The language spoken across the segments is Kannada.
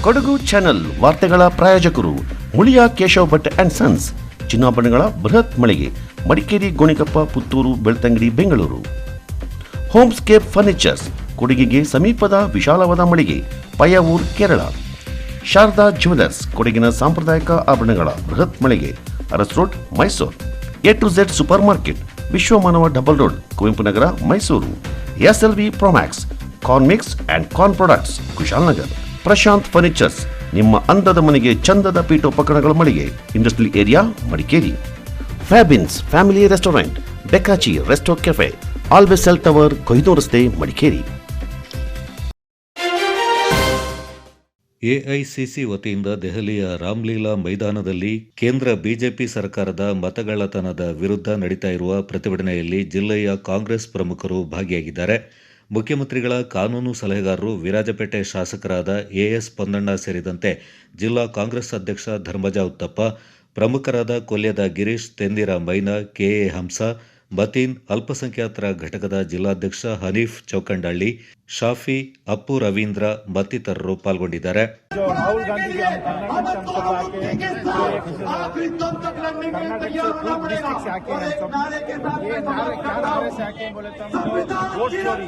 ಕೊಡಗು ಚಾನೆಲ್ ವಾರ್ತೆಗಳ ಪ್ರಾಯೋಜಕರು ಮುಳಿಯ ಕೇಶವ್ ಭಟ್ ಅಂಡ್ ಸನ್ಸ್, ಚಿನ್ನಾಭರಣಗಳ ಬೃಹತ್ ಮಳಿಗೆ, ಮಡಿಕೇರಿ, ಗೋಣಿಕೊಪ್ಪ, ಪುತ್ತೂರು, ಬೆಳ್ತಂಗಡಿ, ಬೆಂಗಳೂರು. ಹೋಮ್ಸ್ಕೇಪ್ ಫರ್ನಿಚರ್ಸ್, ಕೊಡಗಿಗೆ ಸಮೀಪದ ವಿಶಾಲವಾದ ಮಳಿಗೆ, ಪಯ್ಯಾವೂರ್, ಕೇರಳ. ಶಾರದಾ ಜ್ಯುವೆಲರ್ಸ್, ಕೊಡಗಿನ ಸಾಂಪ್ರದಾಯಿಕ ಆಭರಣಗಳ ಬೃಹತ್ ಮಳಿಗೆ, Aras road, Mysuru. A to Z super market, Vishwamanava double road, Kuvempu Nagar, Mysuru. SLV Promax, corn mix and corn products, Kushalnagar. Prashanth furnitures, ನಿಮ್ಮ ಅಂದದ ಮನೆಗೆ ಚಂದದ ಪೀಠೋಪಕರಣಗಳ ಮಳಿಗೆ, ಇಂಡಸ್ಟ್ರಿಯಲ್ ಏರಿಯಾ, ಮಡಿಕೇರಿ. ಫ್ಯಾಬಿನ್ಸ್ ಫ್ಯಾಮಿಲಿ ರೆಸ್ಟೋರೆಂಟ್, ಬೆಕಾಚಿ resto cafe, always cell tower, Kohinoor ರಸ್ತೆ, ಮಡಿಕೇರಿ. ಎಐಸಿಸಿ ವತಿಯಿಂದ ದೆಹಲಿಯ ರಾಮ್ಲೀಲಾ ಮೈದಾನದಲ್ಲಿ ಕೇಂದ್ರ ಬಿಜೆಪಿ ಸರ್ಕಾರದ ಮತಗಳ್ಳತನದ ವಿರುದ್ಧ ನಡೀತಾ ಇರುವ ಪ್ರತಿಭಟನೆಯಲ್ಲಿ ಜಿಲ್ಲೆಯ ಕಾಂಗ್ರೆಸ್ ಪ್ರಮುಖರು ಭಾಗಿಯಾಗಿದ್ದಾರೆ. ಮುಖ್ಯಮಂತ್ರಿಗಳ ಕಾನೂನು ಸಲಹೆಗಾರರು, ವಿರಾಜಪೇಟೆ ಶಾಸಕರಾದ ಎಎಸ್ ಪೊನ್ನಣ್ಣ ಸೇರಿದಂತೆ ಜಿಲ್ಲಾ ಕಾಂಗ್ರೆಸ್ ಅಧ್ಯಕ್ಷ ಧರ್ಮಜ ಉತ್ತಪ್ಪ, ಪ್ರಮುಖರಾದ ಕೊಲ್ಯದ ಗಿರೀಶ್, ತೆಂದಿರ ಮೈನಾ, ಕೆಎ ಹಂಸ, ಮತೀನ್, ಅಲ್ಪಸಂಖ್ಯಾತರ ಘಟಕದ ಜಿಲ್ಲಾಧ್ಯಕ್ಷ ಹನೀಫ್ ಚೌಕಂಡಳ್ಳಿ, ಶಾಫಿ, ಅಪ್ಪು ರವೀಂದ್ರ ಮತ್ತಿತರರು ಪಾಲ್ಗೊಂಡಿದ್ದಾರೆ. राहुल गांधी जी कर्नाटक से आके ये नारे से आके बोले तो वोट चोरी,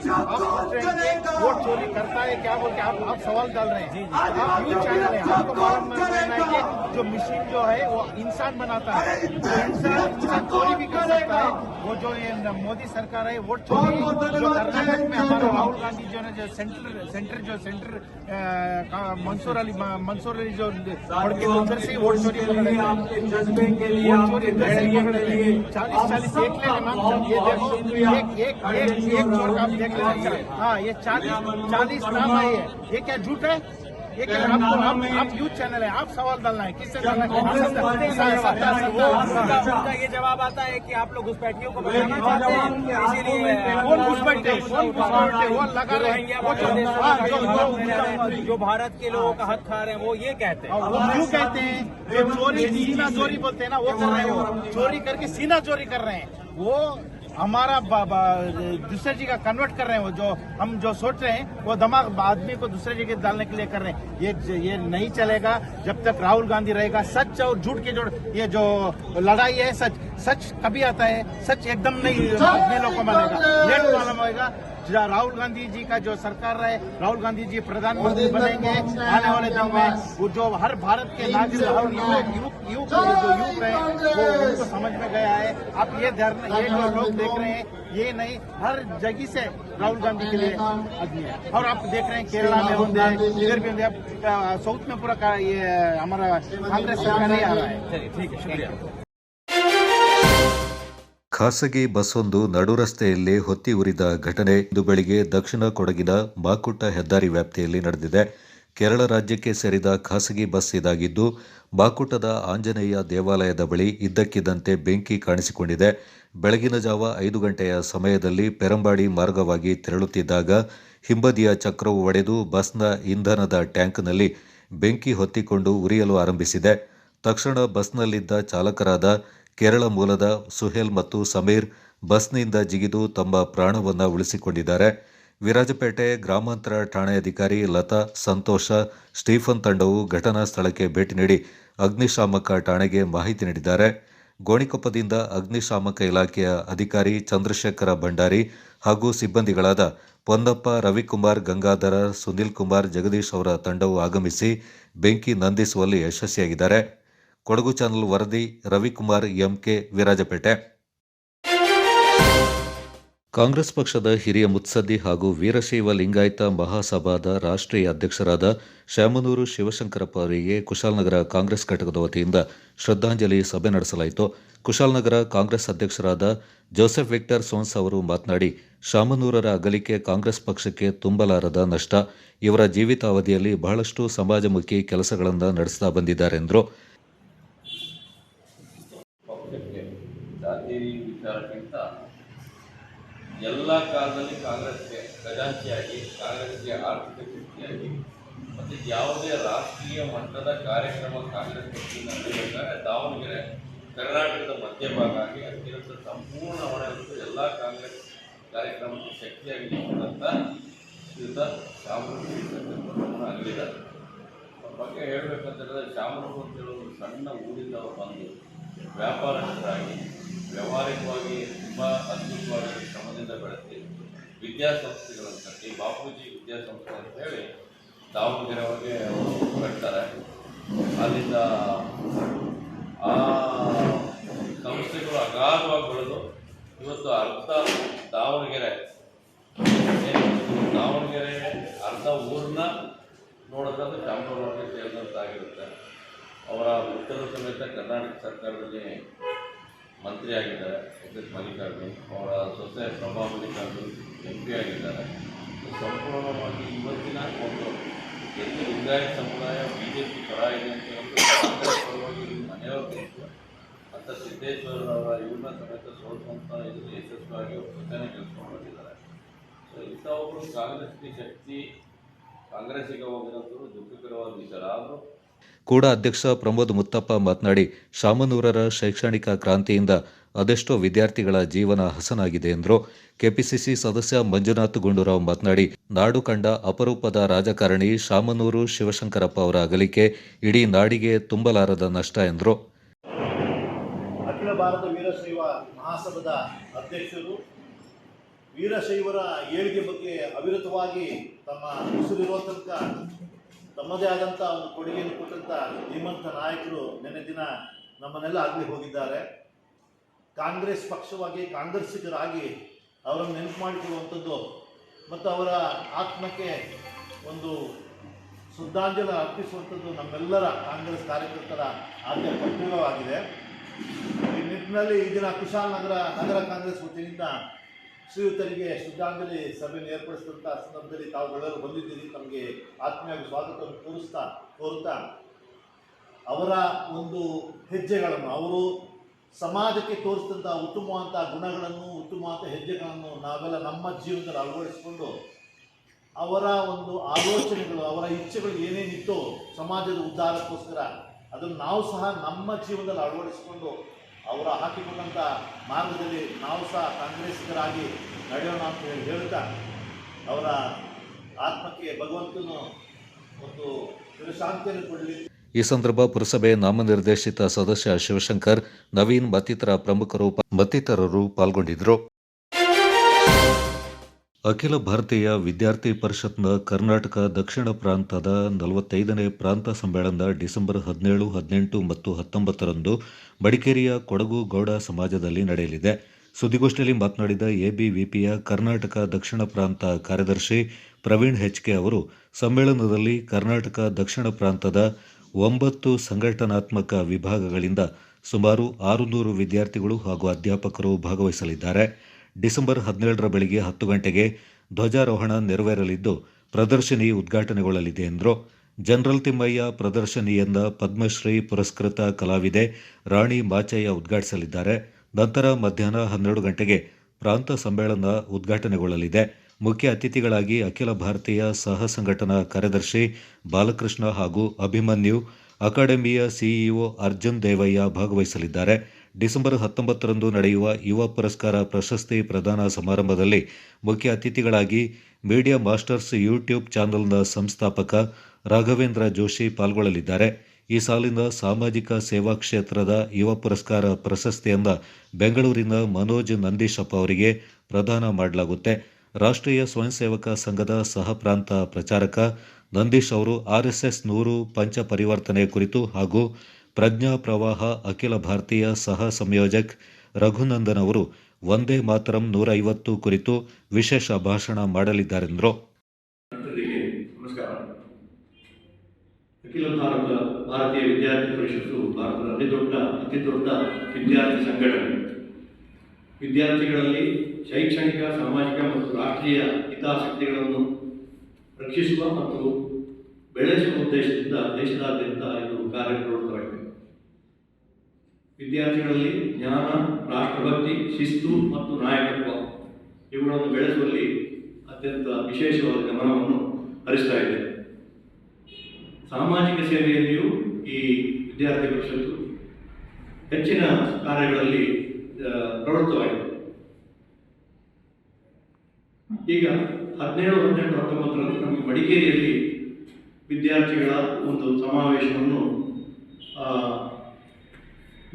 वोट चोरी करता है क्या बोल के आप सवाल डाल रहे हैं. आप न्यूज चैनल है, आपको मालूम है कि जो मशीन जो है वो इंसान बनाता है, इंसान चोरी भी कर सकता है. वो जो ये मोदी सरकार है वोट चोरी जो कर्नाटक में हमारा राहुल गांधी जो है जो सेंटर मंसूर अली जो उधर से वोट चोरी कर रहे हैं. 40 देख लेना, एक चोर का आप देख लेना. हाँ, ये 40 नाम है. ये क्या झूठ है? ये क्या आप यूथ चैनल है, आप सवाल डालना है, किससे डालना है? उनका ये जवाब आता है कि आप लोग घुसपैठियों को बचाना चाहते हैं, इसीलिए कौन घुसपैठे वो लगा रहे हैं. जो भारत के लोगों का हक खा रहे हैं वो ये कहते हैं. वो क्यों कहते हैं? जो चोरी सीना चोरी बोलते हैं ना, वो कर रहे हैं. वो चोरी करके सीना चोरी कर रहे हैं. वो हमारा दूसरे जगह कन्वर्ट कर रहे हैं. वो जो हम जो सोच रहे हैं वो दिमाग आदमी को दूसरे जगह डालने के लिए कर रहे हैं. ये नहीं चलेगा जब तक राहुल गांधी रहेगा. सच और झूठ के जो ये जो लड़ाई है, सच कभी आता है. सच एकदम नहीं अपने लोग को मानेगा, लेट मालूम होगा. राहुल गांधी जी का जो सरकार रहे, राहुल गांधी जी प्रधानमंत्री बनेंगे आने वाले दिन में. वो जो हर भारत के नागरिक युग है वो उनको समझ में गया है. आप ये जो लोग देख रहे हैं ये नहीं, हर जगह से राहुल गांधी के लिए आदमी है. और आप देख रहे हैं केरला में होंगे, इधर भी होंगे. साउथ में पूरा ये हमारा कांग्रेस सरकार नहीं आ रहा है. ठीक है, शुक्रिया. ಖಾಸಗಿ ಬಸ್ಸೊಂದು ನಡು ರಸ್ತೆಯಲ್ಲಿ ಹೊತ್ತಿ ಉರಿದ ಘಟನೆ ಇಂದು ಬೆಳಿಗ್ಗೆ ದಕ್ಷಿಣ ಕೊಡಗಿನ ಮಾಕುಟ್ಟ ಹೆದ್ದಾರಿ ವ್ಯಾಪ್ತಿಯಲ್ಲಿ ನಡೆದಿದೆ. ಕೇರಳ ರಾಜ್ಯಕ್ಕೆ ಸೇರಿದ ಖಾಸಗಿ ಬಸ್ ಇದಾಗಿದ್ದು, ಮಾಕುಟ್ಟದ ಆಂಜನೇಯ ದೇವಾಲಯದ ಬಳಿ ಇದ್ದಕ್ಕಿದ್ದಂತೆ ಬೆಂಕಿ ಕಾಣಿಸಿಕೊಂಡಿದೆ. ಬೆಳಗಿನ ಜಾವ 5 ಗಂಟೆಯ ಸಮಯದಲ್ಲಿ ಪೆರಂಬಾಡಿ ಮಾರ್ಗವಾಗಿ ತೆರಳುತ್ತಿದ್ದಾಗ ಹಿಂಬದಿಯ ಚಕ್ರವು ಒಡೆದು ಬಸ್ನ ಇಂಧನದ ಟ್ಯಾಂಕ್ನಲ್ಲಿ ಬೆಂಕಿ ಹೊತ್ತಿಕೊಂಡು ಉರಿಯಲು ಆರಂಭಿಸಿದೆ. ತಕ್ಷಣ ಬಸ್ನಲ್ಲಿದ್ದ ಚಾಲಕರಾದ ಕೇರಳ ಮೂಲದ ಸುಹೇಲ್ ಮತ್ತು ಸಮೀರ್ ಬಸ್ನಿಂದ ಜಿಗಿದು ತಮ್ಮ ಪ್ರಾಣವನ್ನು ಉಳಿಸಿಕೊಂಡಿದ್ದಾರೆ. ವಿರಾಜಪೇಟೆ ಗ್ರಾಮಾಂತರ ಠಾಣೆಯಾಧಿಕಾರಿ ಲತಾ, ಸಂತೋಷ, ಸ್ಟೀಫನ್ ತಂಡವು ಘಟನಾ ಸ್ಥಳಕ್ಕೆ ಭೇಟಿ ನೀಡಿ ಅಗ್ನಿಶಾಮಕ ಠಾಣೆಗೆ ಮಾಹಿತಿ ನೀಡಿದ್ದಾರೆ. ಗೋಣಿಕೊಪ್ಪದಿಂದ ಅಗ್ನಿಶಾಮಕ ಇಲಾಖೆಯ ಅಧಿಕಾರಿ ಚಂದ್ರಶೇಖರ ಭಂಡಾರಿ ಹಾಗೂ ಸಿಬ್ಬಂದಿಗಳಾದ ಪೊನ್ನಪ್ಪ, ರವಿಕುಮಾರ್, ಗಂಗಾಧರ, ಸುನಿಲ್ ಕುಮಾರ್, ಜಗದೀಶ್ ಅವರ ತಂಡವು ಆಗಮಿಸಿ ಬೆಂಕಿ ನಂದಿಸುವಲ್ಲಿ ಯಶಸ್ವಿಯಾಗಿದ್ದಾರೆ. ಕೊಡಗು ಚಾನಲ್ ವರದಿ, ರವಿಕುಮಾರ್, ಎಂಕೆ, ವಿರಾಜಪೇಟೆ. ಕಾಂಗ್ರೆಸ್ ಪಕ್ಷದ ಹಿರಿಯ ಮುತ್ಸದ್ದಿ ಹಾಗೂ ವೀರಶೈವ ಲಿಂಗಾಯತ ಮಹಾಸಭಾದ ರಾಷ್ಟ್ರೀಯ ಅಧ್ಯಕ್ಷರಾದ ಶಾಮನೂರು ಶಿವಶಂಕರಪ್ಪ ಅವರಿಗೆ ಕುಶಾಲನಗರ ಕಾಂಗ್ರೆಸ್ ಘಟಕದ ವತಿಯಿಂದ ಶ್ರದ್ಧಾಂಜಲಿ ಸಭೆ ನಡೆಸಲಾಯಿತು. ಕುಶಾಲನಗರ ಕಾಂಗ್ರೆಸ್ ಅಧ್ಯಕ್ಷರಾದ ಜೋಸೆಫ್ ವಿಕ್ಟರ್ ಸೋನ್ಸ್ ಅವರು ಮಾತನಾಡಿ, ಶಾಮನೂರರ ಅಗಲಿಕೆ ಕಾಂಗ್ರೆಸ್ ಪಕ್ಷಕ್ಕೆ ತುಂಬಲಾರದ ನಷ್ಟ. ಇವರ ಜೀವಿತಾವಧಿಯಲ್ಲಿ ಬಹಳಷ್ಟು ಸಮಾಜಮುಖಿ ಕೆಲಸಗಳನ್ನು ನಡೆಸ್ತಾ ಬಂದಿದ್ದಾರೆ ಎಂದರು. ಜಾತಿ ವಿಚಾರಕ್ಕಿಂತ ಎಲ್ಲ ಕಾಲದಲ್ಲಿ ಕಾಂಗ್ರೆಸ್ಗೆ ಖಜಾಂಚಿಯಾಗಿ, ಕಾಂಗ್ರೆಸ್ಗೆ ಆರ್ಥಿಕ ಶಕ್ತಿಯಾಗಿ ಮತ್ತು ಯಾವುದೇ ರಾಷ್ಟ್ರೀಯ ಮಟ್ಟದ ಕಾರ್ಯಕ್ರಮ ಕಾಂಗ್ರೆಸ್ ಪಕ್ಷದಿಂದ ನಡೆಯಬೇಕಾದ್ರೆ ದಾವಣಗೆರೆ ಕರ್ನಾಟಕದ ಮಧ್ಯಭಾಗ ಆಗಿ ಅತ್ಯಂತ ಸಂಪೂರ್ಣ ಹೊಣೆಹೊತ್ತು ಎಲ್ಲ ಕಾಂಗ್ರೆಸ್ ಕಾರ್ಯಕ್ರಮಕ್ಕೆ ಶಕ್ತಿಯಾಗಿ ನಿಂತಂಥ ಶ್ರೀಯುತ ಶಾಮನೂರು ಆಗಲಿದ್ದಾರೆ. ಬಗ್ಗೆ ಹೇಳಬೇಕಂತಂದರೆ ಶಾಮನೂರು ಅಂತ ಹೇಳೋ ಒಂದು ಸಣ್ಣ ಊರಿಂದ ಅವರು ಬಂದು ವ್ಯಾಪಾರಸ್ಥರಾಗಿ ವ್ಯಾವಹಾರಿಕವಾಗಿ ತುಂಬ ಅದ್ಭುತವಾಗಿ ಶ್ರಮದಿಂದ ಬೆಳೆಸಿ ವಿದ್ಯಾಸಂಸ್ಥೆಗಳನ್ನು ಕಟ್ಟಿ ಬಾಪೂಜಿ ವಿದ್ಯಾಸಂಸ್ಥೆ ಅಂತ ಹೇಳಿ ದಾವಣಗೆರೆ ಒಳಗೆ ಅವರು ಕಟ್ತಾರೆ. ಅಲ್ಲಿಂದ ಆ ಸಂಸ್ಥೆಗಳು ಅಗಾಧವಾಗಿ ಬೆಳೆದು ಇವತ್ತು ಅರ್ಧ ದಾವಣಗೆರೆ ಅರ್ಧ ಊರನ್ನ ನೋಡೋದಾದ್ರೆ ಚಾಮರಾಜನಗರಕ್ಕೆ ಸೇರಿದಂತಾಗಿರುತ್ತೆ. ಅವರ ಪುತ್ರರ ಸಮೇತ ಕರ್ನಾಟಕ ಸರ್ಕಾರದಲ್ಲಿ ಮಂತ್ರಿ ಆಗಿದ್ದಾರೆ ಎಸ್ ಎಸ್ ಮಲ್ಲಿಕಾರ್ಜುನ್. ಅವರ ಸೊಸೆ ಪ್ರಭಾ ಮಲ್ಲಿಕಾರ್ಜುನ್ MP ಆಗಿದ್ದಾರೆ. ಸಂಪೂರ್ಣವಾಗಿ ಇವತ್ತಿನ ಒಂದು ಎಲ್ಲಿ ಲಿಂಗಾಯತ ಸಮುದಾಯ BJP ಪರ ಇದೆ ಅಂತ ಹೇಳಿ ಕಾಂಗ್ರೆಸ್ ಪರವಾಗಿ ಮನೆಯವರು ಬೇಕು ಅಂತ ಸಿದ್ದೇಶ್ವರರವರ ಇವ್ರನ್ನ ಸಮೇತ ಸೋಲಿಸುವಂಥ ಇದನ್ನು ಯಶಸ್ವಿಯಾಗಿ ಅವರು ಜೊತೆನೇ ಕೆಲಸ ಮಾಡಿದ್ದಾರೆ. ಸೊ ಇಂಥ ಒಬ್ಬರು ಕಾಂಗ್ರೆಸ್ಗೆ ಶಕ್ತಿ ಕಾಂಗ್ರೆಸ್ಸಿಗೆ ಹೋಗಿರೋದು ದುಃಖಕರವಾದ ವಿಚಾರ. ಆದರೂ ಕೂಡ ಅಧ್ಯಕ್ಷ ಪ್ರಮೋದ್ ಮುತ್ತಪ್ಪ ಮಾತನಾಡಿ, ಶಾಮನೂರರ ಶೈಕ್ಷಣಿಕ ಕ್ರಾಂತಿಯಿಂದ ಅದೆಷ್ಟೋ ವಿದ್ಯಾರ್ಥಿಗಳ ಜೀವನ ಹಸನಾಗಿದೆ ಎಂದರು. ಕೆಪಿಸಿಸಿ ಸದಸ್ಯ ಮಂಜುನಾಥ್ ಗುಂಡೂರಾವ್ ಮಾತನಾಡಿ, ನಾಡು ಕಂಡ ಅಪರೂಪದ ರಾಜಕಾರಣಿ ಶಾಮನೂರು ಶಿವಶಂಕರಪ್ಪ ಅವರ ಅಗಲಿಕೆ ಇಡೀ ನಾಡಿಗೆ ತುಂಬಲಾರದ ನಷ್ಟ ಎಂದರು. ಅಖಿಲ ಭಾರತ ವೀರಶೈವ ಮಹಾಸಭಾದ ಅಧ್ಯಕ್ಷರು ವೀರಶೈವರ ಏಳಿಗೆ ಬಗ್ಗೆ ಅವಿರತವಾಗಿ ತಮ್ಮ ಉಸಿರಿರುವ ತನಕ ತಮ್ಮದೇ ಆದಂಥ ಒಂದು ಕೊಡುಗೆಯನ್ನು ಕೊಟ್ಟಂಥ ಧೀಮಂತ ನಾಯಕರು ನೆನ್ನೆ ದಿನ ನಮ್ಮನ್ನೆಲ್ಲ ಆಗಲಿ ಹೋಗಿದ್ದಾರೆ. ಕಾಂಗ್ರೆಸ್ ಪಕ್ಷವಾಗಿ ಕಾಂಗ್ರೆಸ್ಸಿಗರಾಗಿ ಅವರನ್ನು ನೆನಪು ಮಾಡಿಕೊಳ್ಳುವಂಥದ್ದು ಮತ್ತು ಅವರ ಆತ್ಮಕ್ಕೆ ಒಂದು ಶ್ರದ್ಧಾಂಜಲಿ ಅರ್ಪಿಸುವಂಥದ್ದು ನಮ್ಮೆಲ್ಲರ ಕಾಂಗ್ರೆಸ್ ಕಾರ್ಯಕರ್ತರ ಆದ್ಯ ಕರ್ತವ್ಯವಾಗಿದೆ. ಈ ನಿಟ್ಟಿನಲ್ಲಿ ಈ ದಿನ ನಗರ ಕಾಂಗ್ರೆಸ್ ವತಿಯಿಂದ ಶ್ರೀಯುತರಿಗೆ ಶ್ರದ್ಧಾಂಜಲಿ ಸಭೆಯನ್ನು ಏರ್ಪಡಿಸಿದಂಥ ಸಂದರ್ಭದಲ್ಲಿ ತಾವುಗಳೆಲ್ಲರೂ ಬಂದಿದ್ದೀರಿ. ತಮಗೆ ಆತ್ಮೀಯವಾಗಿ ಸ್ವಾಗತವನ್ನು ಕೋರುತ್ತಾ ಅವರ ಒಂದು ಹೆಜ್ಜೆಗಳನ್ನು, ಅವರು ಸಮಾಜಕ್ಕೆ ತೋರಿಸಿದಂಥ ಉತ್ತಮವಾದಂಥ ಗುಣಗಳನ್ನು, ಉತ್ತಮವಾದ ಹೆಜ್ಜೆಗಳನ್ನು ನಾವೆಲ್ಲ ನಮ್ಮ ಜೀವನದಲ್ಲಿ ಅಳವಡಿಸಿಕೊಂಡು ಅವರ ಒಂದು ಆಲೋಚನೆಗಳು, ಅವರ ಇಚ್ಛೆಗಳು ಏನೇನಿತ್ತು ಸಮಾಜದ ಉದ್ಧಾರಕ್ಕೋಸ್ಕರ ಅದನ್ನು ನಾವು ಸಹ ನಮ್ಮ ಜೀವನದಲ್ಲಿ ಅಳವಡಿಸಿಕೊಂಡು ಅವರ ಹಾಕಿಕೊಂಡಂಥ ಮಾರ್ಗದಲ್ಲಿ ನಾವು ಸಹ ಕಾಂಗ್ರೆಸ್ಸಿಗರಾಗಿ ನಡೆಯೋಣ ಅಂತ ಹೇಳ್ತಾ ಅವರ ಆತ್ಮಕ್ಕೆ ಭಗವಂತನು ಒಂದು ಶಾಂತಿಯನ್ನು ಕೊಡಲಿ. ಈ ಸಂದರ್ಭ ಪುರಸಭೆ ನಾಮನಿರ್ದೇಶಿತ ಸದಸ್ಯ ಶಿವಶಂಕರ್, ನವೀನ್ ಮತ್ತಿತರರು ಪಾಲ್ಗೊಂಡಿದ್ದರು. ಅಖಿಲ ಭಾರತೀಯ ವಿದ್ಯಾರ್ಥಿ ಪರಿಷತ್ನ ಕರ್ನಾಟಕ ದಕ್ಷಿಣ ಪ್ರಾಂತದ 45ನೇ ಪ್ರಾಂತ ಸಮ್ಮೇಳನ ಡಿಸೆಂಬರ್ 17, 18 ಮತ್ತು 19ರಂದು ಮಡಿಕೇರಿಯ ಕೊಡಗು ಗೌಡ ಸಮಾಜದಲ್ಲಿ ನಡೆಯಲಿದೆ. ಸುದ್ದಿಗೋಷ್ಠಿಯಲ್ಲಿ ಮಾತನಾಡಿದ ABVPಯ ಕರ್ನಾಟಕ ದಕ್ಷಿಣ ಪ್ರಾಂತ ಕಾರ್ಯದರ್ಶಿ ಪ್ರವೀಣ್ HK ಅವರು, ಸಮ್ಮೇಳನದಲ್ಲಿ ಕರ್ನಾಟಕ ದಕ್ಷಿಣ ಪ್ರಾಂತದ 9 ಸಂಘಟನಾತ್ಮಕ ವಿಭಾಗಗಳಿಂದ ಸುಮಾರು 600 ವಿದ್ಯಾರ್ಥಿಗಳು ಹಾಗೂ ಅಧ್ಯಾಪಕರು ಭಾಗವಹಿಸಲಿದ್ದಾರೆ. ಡಿಸೆಂಬರ್ 17ರ ಬೆಳಗ್ಗೆ 10 ಗಂಟೆಗೆ ಧ್ವಜಾರೋಹಣ ನೆರವೇರಲಿದ್ದು ಪ್ರದರ್ಶನಿ ಉದ್ಘಾಟನೆಗೊಳ್ಳಲಿದೆ ಎಂದರು. ಜನರಲ್ ತಿಮ್ಮಯ್ಯ ಪ್ರದರ್ಶನಿಯನ್ನ ಪದ್ಮಶ್ರೀ ಪುರಸ್ಕೃತ ಕಲಾವಿದೆ ರಾಣಿ ಮಾಚಯ್ಯ ಉದ್ಘಾಟಿಸಲಿದ್ದಾರೆ. ನಂತರ ಮಧ್ಯಾಹ್ನ 12 ಗಂಟೆಗೆ ಪ್ರಾಂತ ಸಮ್ಮೇಳನ ಉದ್ಘಾಟನೆಗೊಳ್ಳಲಿದೆ. ಮುಖ್ಯ ಅತಿಥಿಗಳಾಗಿ ಅಖಿಲ ಭಾರತೀಯ ಸಹ ಸಂಘಟನಾ ಕಾರ್ಯದರ್ಶಿ ಬಾಲಕೃಷ್ಣ ಹಾಗೂ ಅಭಿಮನ್ಯು, ಅಕಾಡೆಮಿಯ CEO ಅರ್ಜುನ್ ದೇವಯ್ಯ ಭಾಗವಹಿಸಲಿದ್ದಾರೆ. ಡಿಸೆಂಬರ್ 19ರಂದು ನಡೆಯುವ ಯುವ ಪುರಸ್ಕಾರ ಪ್ರಶಸ್ತಿ ಪ್ರದಾನ ಸಮಾರಂಭದಲ್ಲಿ ಮುಖ್ಯ ಅತಿಥಿಗಳಾಗಿ ಮೀಡಿಯಾ ಮಾಸ್ಟರ್ಸ್ ಯೂಟ್ಯೂಬ್ ಚಾನೆಲ್ನ ಸಂಸ್ಥಾಪಕ ರಾಘವೇಂದ್ರ ಜೋಶಿ ಪಾಲ್ಗೊಳ್ಳಲಿದ್ದಾರೆ. ಈ ಸಾಲಿನ ಸಾಮಾಜಿಕ ಸೇವಾ ಕ್ಷೇತ್ರದ ಯುವ ಪುರಸ್ಕಾರ ಪ್ರಶಸ್ತಿಯನ್ನು ಬೆಂಗಳೂರಿನ ಮನೋಜ್ ನಂದೀಶಪ್ಪ ಅವರಿಗೆ ಪ್ರದಾನ ಮಾಡಲಾಗುತ್ತೆ. ರಾಷ್ಟ್ರೀಯ ಸ್ವಯಂ ಸೇವಕ ಸಂಘದ ಸಹ ಪ್ರಾಂತ ಪ್ರಚಾರಕ ನಂದೀಶ್ ಅವರು RSS 100 ಪಂಚ ಪರಿವರ್ತನೆ ಕುರಿತು ಹಾಗೂ ಪ್ರಜ್ಞಾ ಪ್ರವಾಹ ಅಖಿಲ ಭಾರತೀಯ ಸಹ ಸಂಯೋಜಕ್ ರಘುನಂದನ್ ಅವರು ವಂದೇ ಮಾತರಂ 150 ಕುರಿತು ವಿಶೇಷ ಭಾಷಣ ಮಾಡಲಿದ್ದಾರೆಂದರು. ನಮಸ್ಕಾರ. ಅಖಿಲ ಭಾರತೀಯ ವಿದ್ಯಾರ್ಥಿ ಪರಿಷತ್ತು ಭಾರತದ ಅತಿ ದೊಡ್ಡ ವಿದ್ಯಾರ್ಥಿ ಸಂಘಟನೆ. ವಿದ್ಯಾರ್ಥಿಗಳಲ್ಲಿ ಶೈಕ್ಷಣಿಕ, ಸಾಮಾಜಿಕ ಮತ್ತು ರಾಷ್ಟ್ರೀಯ ಹಿತಾಸಕ್ತಿಗಳನ್ನು ರಕ್ಷಿಸುವ ಮತ್ತು ಬೆಳೆಸುವ ಉದ್ದೇಶದಿಂದ ದೇಶದಾದ್ಯಂತ ಇದು ಕಾರ್ಯಪ್ರವೃತ್ತವಾಗಿದೆ. ವಿದ್ಯಾರ್ಥಿಗಳಲ್ಲಿ ಜ್ಞಾನ, ರಾಷ್ಟ್ರಭಕ್ತಿ, ಶಿಸ್ತು ಮತ್ತು ನಾಯಕತ್ವ ಇವುಗಳನ್ನು ಬೆಳೆಸುವಲ್ಲಿ ಅತ್ಯಂತ ವಿಶೇಷವಾದ ಗಮನವನ್ನು ಹರಿಸ್ತಾ ಇದೆ. ಸಾಮಾಜಿಕ ಸೇವೆಯಲ್ಲಿಯೂ ಈ ವಿದ್ಯಾರ್ಥಿ ಪರಿಷತ್ತು ಹೆಚ್ಚಿನ ಕಾರ್ಯಗಳಲ್ಲಿ ಪ್ರವೃತ್ತವಾಗಿದೆ. ಈಗ 17, 18, 19ರಂದು ನಮಗೆ ಮಡಿಕೇರಿಯಲ್ಲಿ ವಿದ್ಯಾರ್ಥಿಗಳ ಒಂದು ಸಮಾವೇಶವನ್ನು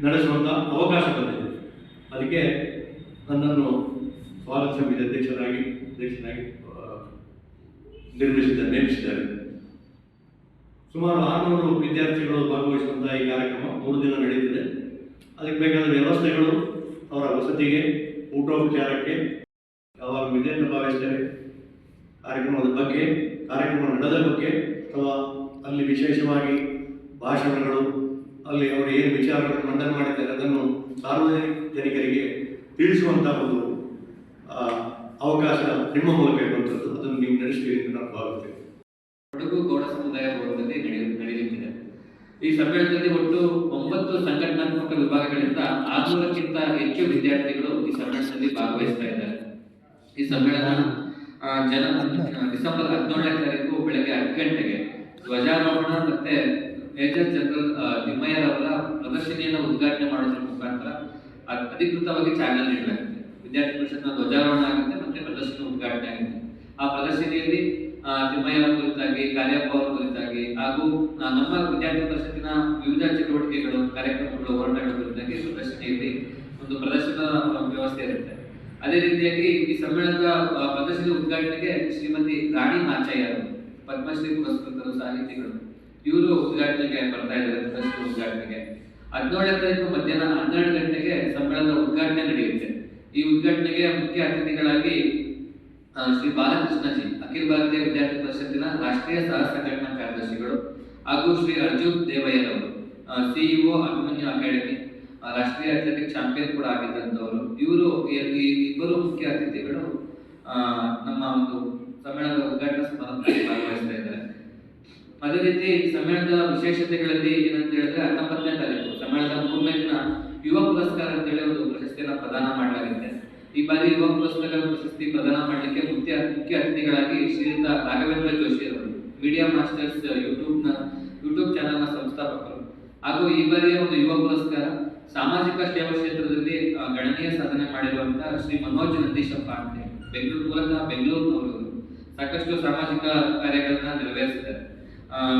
ನಡೆಸುವಂಥ ಅವಕಾಶ ಬಂದಿದೆ. ಅದಕ್ಕೆ ನನ್ನನ್ನು ಸ್ವಾಗತ ಸಮಿತಿ ಅಧ್ಯಕ್ಷನಾಗಿ ನೇಮಿಸಿದ್ದಾರೆ. ಸುಮಾರು 600 ವಿದ್ಯಾರ್ಥಿಗಳು ಭಾಗವಹಿಸುವಂಥ ಈ ಕಾರ್ಯಕ್ರಮ 3 ದಿನ ನಡೆಯುತ್ತದೆ. ಅದಕ್ಕೆ ಬೇಕಾದ ವ್ಯವಸ್ಥೆಗಳು ಅವರ ವಸತಿಗೆ, ಊಟೋಪಚಾರಕ್ಕೆ ಯಾವಾಗ ಇದೆ ಅಂತ ಭಾವಿಸ್ತೇವೆ. ಕಾರ್ಯಕ್ರಮ ನಡೆದ ಬಗ್ಗೆ ಅಥವಾ ಅಲ್ಲಿ ವಿಶೇಷವಾಗಿ ಭಾಷಣಗಳು, ಅಲ್ಲಿ ಅವರು ಏನು ವಿಚಾರಗಳನ್ನು ಮಂಡನೆ ಮಾಡಿದ್ದಾರೆ ಅದನ್ನು ಸಾರ್ವಜನಿಕರಿಗೆ ತಿಳಿಸುವಂಥ ಒಂದು ಅವಕಾಶ ನಿಮ್ಮ ಮೂಲಕ ಇರುವಂಥದ್ದು. ಅದನ್ನು ನೀವು ನಡೆಸ್ತೀರಿ ಎಂದು ನಾನು ಭಾವಿಸ್ತೇನೆ. ಕೊಡಗು ಗೌಡ ಸಮುದಾಯ ಭವನದಲ್ಲಿ ನಡೆಯುತ್ತಿದೆ. ಈ ಸಮ್ಮೇಳನದಲ್ಲಿ ಒಟ್ಟು 9 ಸಂಘಟನಾತ್ಮಕ ವಿಭಾಗಗಳಿಂದ 600ಕ್ಕಿಂತ ಹೆಚ್ಚು ವಿದ್ಯಾರ್ಥಿಗಳು ಈ ಸಮ್ಮೇಳನದಲ್ಲಿ ಭಾಗವಹಿಸ್ತಾ ಇದ್ದಾರೆ. ಈ ಸಮ್ಮೇಳನ ಡಿಸೆಂಬರ್ 17ನೇ ತಾರೀಕು ಬೆಳಗ್ಗೆ 10 ಗಂಟೆಗೆ ಧ್ವಜಾರೋಹಣ ಮತ್ತೆ ಮೇಜರ್ ಜನರಲ್ ತಿಮ್ಮಯ್ಯರವರ ಪ್ರದರ್ಶನಿಯನ್ನು ಉದ್ಘಾಟನೆ ಮಾಡೋದ್ರ ಮುಖಾಂತರ ಅಧಿಕೃತವಾಗಿ ಚಾಲನೆ ನೀಡಲಾಗಿದೆ. ವಿದ್ಯಾರ್ಥಿ ಪರಿಷತ್ನ ಧ್ವಜಾರೋಹಣ ಆಗುತ್ತೆ ಮತ್ತೆ ಪ್ರದರ್ಶನ ಉದ್ಘಾಟನೆ ಆಗುತ್ತೆ. ಆ ಪ್ರದರ್ಶನಿಯಲ್ಲಿ ತಿಮ್ಮಯ್ಯ ಅವರ ಕುರಿತಾಗಿ, ಕಾರ್ಯಪ್ಪ ಅವರ ಕುರಿತಾಗಿ ಹಾಗೂ ನಮ್ಮ ವಿದ್ಯಾರ್ಥಿ ಪರಿಷತ್ತಿನ ವಿವಿಧ ಚಟುವಟಿಕೆಗಳು, ಕಾರ್ಯಕ್ರಮಗಳು, ಹೋರಾಟಗಳ ಕುರಿತಾಗಿ ಪ್ರದರ್ಶನಿಯಲ್ಲಿ ಒಂದು ಪ್ರದರ್ಶನ ವ್ಯವಸ್ಥೆ ಇರುತ್ತೆ. ಅದೇ ರೀತಿಯಾಗಿ ಈ ಸಮ್ಮೇಳನದ ಪ್ರದರ್ಶನ ಉದ್ಘಾಟನೆಗೆ ಶ್ರೀಮತಿ ರಾಣಿ ಮಾಚಯ್ಯ ಅವರು, ಪದ್ಮಶ್ರೀ ಪುರಸ್ಕೃತರು, ಸಾಹಿತಿಗಳು, ಇವರು ಉದ್ಘಾಟನೆಗೆ ಬರ್ತಾ ಇದ್ದಾರೆ. ಪ್ರದರ್ಶನ ಉದ್ಘಾಟನೆಗೆ 17ನೇ ತಾರೀಕು ಮಧ್ಯಾಹ್ನ 12 ಗಂಟೆಗೆ ಸಮ್ಮೇಳನದ ಉದ್ಘಾಟನೆ ನಡೆಯುತ್ತೆ. ಈ ಉದ್ಘಾಟನೆಗೆ ಮುಖ್ಯ ಅತಿಥಿಗಳಾಗಿ ಶ್ರೀ ಬಾಲಕೃಷ್ಣ ಜಿ, ಅಖಿಲ ಭಾರತೀಯ ವಿದ್ಯಾರ್ಥಿ ಪರಿಷತ್ತಿನ ರಾಷ್ಟ್ರೀಯ ಸಹ ಸಂಘಟನಾ ಕಾರ್ಯದರ್ಶಿಗಳು, ಹಾಗೂ ಶ್ರೀ ಅರ್ಜುನ್ ದೇವಯ್ಯರವರು, ಸಿಇಒ ಅಭಿಮನ್ಯು ಅಕಾಡೆಮಿ, ರಾಷ್ಟ್ರೀಯ ಅಥ್ಲೆಟಿಕ್ ಚಾಂಪಿಯನ್ ಕೂಡ ಆಗಿದ್ದಂಥವರು. ಇವರು ಇಬ್ಬರು ಮುಖ್ಯ ಅತಿಥಿಗಳು ನಮ್ಮ ಒಂದು ಸಮ್ಮೇಳನದ ಉದ್ಘಾಟನಾ ಸಮಾರಂಭದಲ್ಲಿ ಭಾಗವಹಿಸ್ತಾ ಇದ್ದಾರೆ. ಅದೇ ರೀತಿ ಸಮ್ಮೇಳನದ ವಿಶೇಷತೆಗಳಲ್ಲಿ ಏನಂತ ಹೇಳಿದ್ರೆ 19ನೇ ತಾರೀಕು ಸಮ್ಮೇಳನದ 3ನೇ ದಿನ ಯುವ ಪುರಸ್ಕಾರ ಅಂತೇಳಿ ಒಂದು ಪ್ರಶಸ್ತಿಯನ್ನು ಪ್ರದಾನ ಮಾಡಲಾಗುತ್ತೆ. ಈ ಬಾರಿ ಯುವ ಪುರಸ್ಕಾರ ಪ್ರಶಸ್ತಿ ಪ್ರದಾನ ಮಾಡಲಿಕ್ಕೆ ಮುಖ್ಯ ಅತಿಥಿಗಳಾಗಿ ಶ್ರೀಯುತ ರಾಘವೇಂದ್ರ ಜೋಶಿ ಅವರು, ಮೀಡಿಯಾ ಮಾಸ್ಟರ್ಸ್ ಯೂಟ್ಯೂಬ್ ಚಾನೆಲ್ನ ಸಂಸ್ಥಾಪಕರು, ಹಾಗೂ ಈ ಬಾರಿಯ ಒಂದು ಯುವ ಪುರಸ್ಕಾರ ಸಾಮಾಜಿಕ ಸೇವಾ ಕ್ಷೇತ್ರದಲ್ಲಿ ಗಣನೀಯ ಸಾಧನೆ ಮಾಡಿರುವಂತಹ ಶ್ರೀ ಮನೋಜ್ ನಂದೀಶಪ್ಪ ಅಂತ ಬೆಂಗಳೂರಿನವರು. ಸಾಕಷ್ಟು ಸಾಮಾಜಿಕ ಕಾರ್ಯಗಳನ್ನ ನೆರವೇರಿಸಿದ್ದಾರೆ.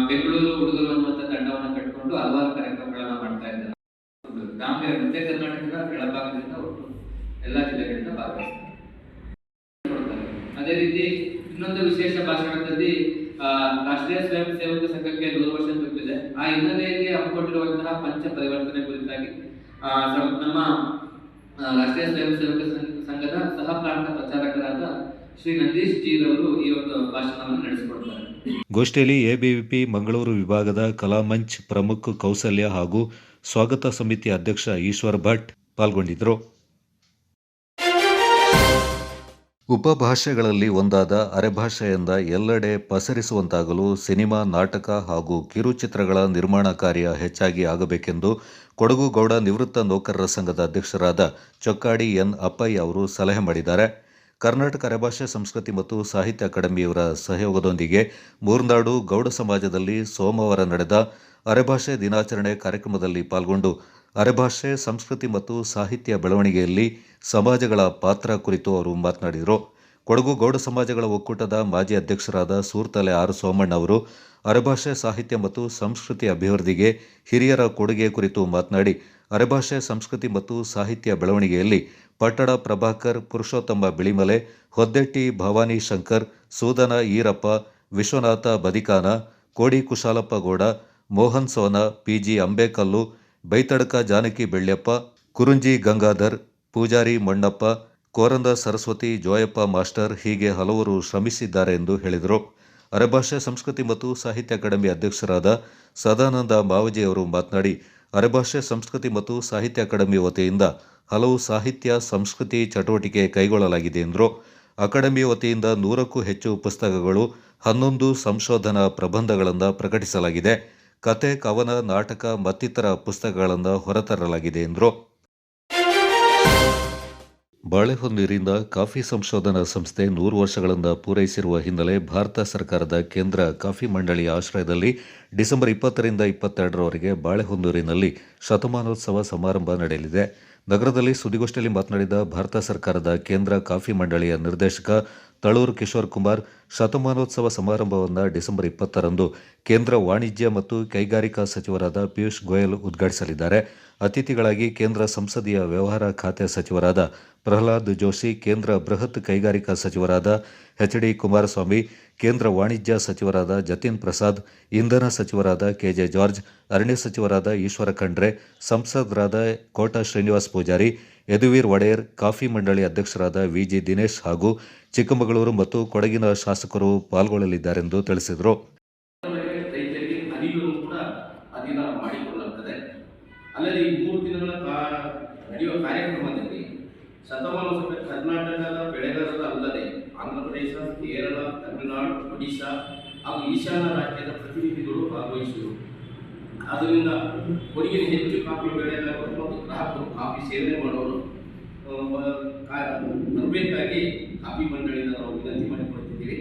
ಬೆಂಗಳೂರು ಹುಡುಗರು ಅನ್ನುವಂಥ ತಂಡವನ್ನು ಕಟ್ಟಿಕೊಂಡು ಹಲವಾರು ಕಾರ್ಯಕ್ರಮಗಳನ್ನ ಮಾಡ್ತಾ ಇದ್ದಾರೆ. ದಾವಣಗೆರೆ, ಮಧ್ಯ ಕರ್ನಾಟಕದ ಕೆಳಭಾಗದಿಂದ ಒಟ್ಟು ಎಲ್ಲ ಜಿಲ್ಲೆಗಳಿಂದ ಭಾಗವಹಿಸ್ತಾರೆ. ಅದೇ ರೀತಿ ಇನ್ನೊಂದು ವಿಶೇಷ ಭಾಷಣದಲ್ಲಿ ರಾಷ್ಟ್ರೀಯ ಸ್ವಯಂ ಸೇವಕ ಸಂಘಕ್ಕೆ 100 ವರ್ಷ ತುಂಬಿದೆ. ಆ ಹಿನ್ನೆಲೆಯಲ್ಲಿ ಹಮ್ಮಿಕೊಂಡಿರುವಂತಹ ಪಂಚ ಪರಿವರ್ತನೆ ಕುರಿತಾಗಿ ನಮ್ಮ ರಾಷ್ಟ್ರೀಯ ಸ್ವಯಂ ಸೇವಕ ಸಂಘದ ಸಹ ಪ್ರಾಂತ ಪ್ರಚಾರಕರಾದ ಶ್ರೀ ನಂದೀಶ್ ಜಿ ರವರು ಈ ಒಂದು ಭಾಷಣವನ್ನು ನಡೆಸಿಕೊಡ್ತಾರೆ. ಗೋಷ್ಠಿಯಲ್ಲಿ ಎಬಿವಿಪಿ ಮಂಗಳೂರು ವಿಭಾಗದ ಕಲಾಮಂಚ್ ಪ್ರಮುಖ ಕೌಸಲ್ಯ ಹಾಗೂ ಸ್ವಾಗತ ಸಮಿತಿ ಅಧ್ಯಕ್ಷ ಈಶ್ವರ್ ಭಟ್ ಪಾಲ್ಗೊಂಡಿದ್ದರು. ಉಪಭಾಷೆಗಳಲ್ಲಿ ಒಂದಾದ ಅರೆಭಾಷೆಯಿಂದ ಎಲ್ಲೆಡೆ ಪಸರಿಸುವಂತಾಗಲು ಸಿನಿಮಾ, ನಾಟಕ ಹಾಗೂ ಕಿರುಚಿತ್ರಗಳ ನಿರ್ಮಾಣ ಕಾರ್ಯ ಹೆಚ್ಚಾಗಿ ಆಗಬೇಕೆಂದು ಕೊಡಗು ಗೌಡ ನಿವೃತ್ತ ನೌಕರರ ಸಂಘದ ಅಧ್ಯಕ್ಷರಾದ ಚೊಕ್ಕಾಡಿ ಎನ್ ಅಪ್ಪಯ್ಯ ಅವರು ಸಲಹೆ ಮಾಡಿದ್ದಾರೆ. ಕರ್ನಾಟಕ ಅರೆಭಾಷೆ ಸಂಸ್ಕೃತಿ ಮತ್ತು ಸಾಹಿತ್ಯ ಅಕಾಡೆಮಿಯವರ ಸಹಯೋಗದೊಂದಿಗೆ ಮೂರ್ನಾಡು ಗೌಡ ಸಮಾಜದಲ್ಲಿ ಸೋಮವಾರ ನಡೆದ ಅರೆಭಾಷೆ ದಿನಾಚರಣೆ ಕಾರ್ಯಕ್ರಮದಲ್ಲಿ ಪಾಲ್ಗೊಂಡು ಅರೆಭಾಷೆ ಸಂಸ್ಕೃತಿ ಮತ್ತು ಸಾಹಿತ್ಯ ಬೆಳವಣಿಗೆಯಲ್ಲಿ ಸಮಾಜಗಳ ಪಾತ್ರ ಕುರಿತು ಅವರು ಮಾತನಾಡಿದರು. ಕೊಡಗು ಗೌಡ ಸಮಾಜಗಳ ಒಕ್ಕೂಟದ ಮಾಜಿ ಅಧ್ಯಕ್ಷರಾದ ಸೂರ್ತಲೆ ಆರ್ ಸೋಮಣ್ಣ ಅವರು ಅರೆಭಾಷೆ ಸಾಹಿತ್ಯ ಮತ್ತು ಸಂಸ್ಕೃತಿ ಅಭಿವೃದ್ಧಿಗೆ ಹಿರಿಯರ ಕೊಡುಗೆ ಕುರಿತು ಮಾತನಾಡಿ, ಅರೆಭಾಷೆ ಸಂಸ್ಕೃತಿ ಮತ್ತು ಸಾಹಿತ್ಯ ಬೆಳವಣಿಗೆಯಲ್ಲಿ ಪಟ್ಟಣ ಪ್ರಭಾಕರ್, ಪುರುಷೋತ್ತಮ ಬಿಳಿಮಲೆ, ಹೊದ್ದೆಟ್ಟಿ ಭವಾನಿ ಶಂಕರ್, ಸೂದನ ಈರಪ್ಪ, ವಿಶ್ವನಾಥ ಬದಿಕಾನ, ಕೋಡಿ ಕುಶಾಲಪ್ಪ ಗೌಡ, ಮೋಹನ್ ಸೋನ, ಪಿಜಿ ಅಂಬೇಕಲ್ಲು, ಬೈತಡಕ ಜಾನಕಿ ಬೆಳ್ಯಪ್ಪ, ಕುರುಂಜಿ ಗಂಗಾಧರ್, ಪೂಜಾರಿ ಮೊಣ್ಣಪ್ಪ, ಕೋರಂದ ಸರಸ್ವತಿ, ಜೋಯಪ್ಪ ಮಾಸ್ಟರ್ ಹೀಗೆ ಹಲವರು ಶ್ರಮಿಸಿದ್ದಾರೆ ಎಂದು ಹೇಳಿದರು. ಅರೆಭಾಷೆ ಸಂಸ್ಕೃತಿ ಮತ್ತು ಸಾಹಿತ್ಯ ಅಕಾಡೆಮಿ ಅಧ್ಯಕ್ಷರಾದ ಸದಾನಂದ ಮಾವಜಿಯವರು ಮಾತನಾಡಿ, ಅರೆಭಾಷೆ ಸಂಸ್ಕೃತಿ ಮತ್ತು ಸಾಹಿತ್ಯ ಅಕಾಡೆಮಿ ವತಿಯಿಂದ ಹಲವು ಸಾಹಿತ್ಯ ಸಂಸ್ಕೃತಿ ಚಟುವಟಿಕೆ ಕೈಗೊಳ್ಳಲಾಗಿದೆ ಎಂದರು. ಅಕಾಡೆಮಿ ವತಿಯಿಂದ 100ಕ್ಕೂ ಹೆಚ್ಚು ಪುಸ್ತಕಗಳು, 11 ಸಂಶೋಧನಾ ಪ್ರಬಂಧಗಳನ್ನು ಪ್ರಕಟಿಸಲಾಗಿದೆ. ಕತೆ, ಕವನ, ನಾಟಕ ಮತ್ತಿತರ ಪುಸ್ತಕಗಳನ್ನು ಹೊರತರಲಾಗಿದೆ ಎಂದರು. ಬಾಳೆಹೊನ್ನೂರಿನಿಂದ ಕಾಫಿ ಸಂಶೋಧನಾ ಸಂಸ್ಥೆ 100 ವರ್ಷಗಳನ್ನು ಪೂರೈಸಿರುವ ಹಿನ್ನೆಲೆ ಭಾರತ ಸರ್ಕಾರದ ಕೇಂದ್ರ ಕಾಫಿ ಮಂಡಳಿಯ ಆಶ್ರಯದಲ್ಲಿ ಡಿಸೆಂಬರ್ 20ರಿಂದ 22ರವರೆಗೆ ಬಾಳೆಹೊನ್ನೂರಿನಲ್ಲಿ ಶತಮಾನೋತ್ಸವ ಸಮಾರಂಭ ನಡೆಯಲಿದೆ. ನಗರದಲ್ಲಿ ಸುದ್ದಿಗೋಷ್ಠಿಯಲ್ಲಿ ಮಾತನಾಡಿದ ಭಾರತ ಸರ್ಕಾರದ ಕೇಂದ್ರ ಕಾಫಿ ಮಂಡಳಿಯ ನಿರ್ದೇಶಕ ತಳೂರು ಕಿಶೋರ್ ಕುಮಾರ್, ಶತಮಾನೋತ್ಸವ ಸಮಾರಂಭವನ್ನು ಡಿಸೆಂಬರ್ 20ರಂದು ಕೇಂದ್ರ ವಾಣಿಜ್ಯ ಮತ್ತು ಕೈಗಾರಿಕಾ ಸಚಿವರಾದ ಪಿಯೂಷ್ ಗೋಯಲ್ ಉದ್ಘಾಟಿಸಲಿದ್ದಾರೆ. ಅತಿಥಿಗಳಾಗಿ ಕೇಂದ್ರ ಸಂಸದೀಯ ವ್ಯವಹಾರ ಖಾತೆ ಸಚಿವರಾದ ಪ್ರಹ್ಲಾದ್ ಜೋಶಿ, ಕೇಂದ್ರ ಬೃಹತ್ ಕೈಗಾರಿಕಾ ಸಚಿವರಾದ ಎಚ್.ಡಿ. ಕುಮಾರಸ್ವಾಮಿ, ಕೇಂದ್ರ ವಾಣಿಜ್ಯ ಸಚಿವರಾದ ಜತಿನ್ ಪ್ರಸಾದ್, ಇಂಧನ ಸಚಿವರಾದ ಕೆಜೆ ಜಾರ್ಜ್, ಅರಣ್ಯ ಸಚಿವರಾದ ಈಶ್ವರ ಖಂಡ್ರೆ, ಸಂಸದರಾದ ಕೋಟ ಶ್ರೀನಿವಾಸ್ ಪೂಜಾರಿ, ಯದುವೀರ್ ಒಡೆಯರ್, ಕಾಫಿ ಮಂಡಳಿ ಅಧ್ಯಕ್ಷರಾದ ವಿಜಿ ದಿನೇಶ್ ಹಾಗೂ ಚಿಕ್ಕಮಗಳೂರು ಮತ್ತು ಕೊಡಗಿನ ಶಾಸಕರು ಪಾಲ್ಗೊಳ್ಳಲಿದ್ದಾರೆಂದು ತಿಳಿಸಿದರು. ರೈತರಿಗೆ ಅರಿವನ್ನು ಕೂಡ ಅಧೀನ ಮಾಡಿಕೊಳ್ಳಲಾಗುತ್ತದೆ. ಅಲ್ಲದೆ ಈ 3 ದಿನಗಳ ನಡೆಯುವ ಕಾರ್ಯಕ್ರಮದಲ್ಲಿ ಶತಮಾನೋತ್ಸವ ಕರ್ನಾಟಕದ ಬೆಳೆಗಾರರ ಅಲ್ಲದೆ ಆಂಧ್ರಪ್ರದೇಶ, ಕೇರಳ, ತಮಿಳುನಾಡು, ಒಡಿಶಾ ಹಾಗೂ ಈಶಾನ್ಯ ರಾಜ್ಯದ ಪ್ರತಿನಿಧಿಗಳು ಭಾಗವಹಿಸುವರು. ಆದ್ದರಿಂದ ಕೊಡಗಿನ ಹೆಚ್ಚು ಕಾಫಿ ಬೆಳೆಗಾರರು ಮತ್ತು ಗ್ರಾಹಕರು ಕಾಫಿ ಸೇವನೆ ಮಾಡೋರು ಬರಬೇಕಾಗಿ ಕಾಫಿ ಮಂಡಳಿಯಿಂದ ನಾವು ವಿನಂತಿ ಮಾಡಿಕೊಳ್ತಿದ್ದೀವಿ.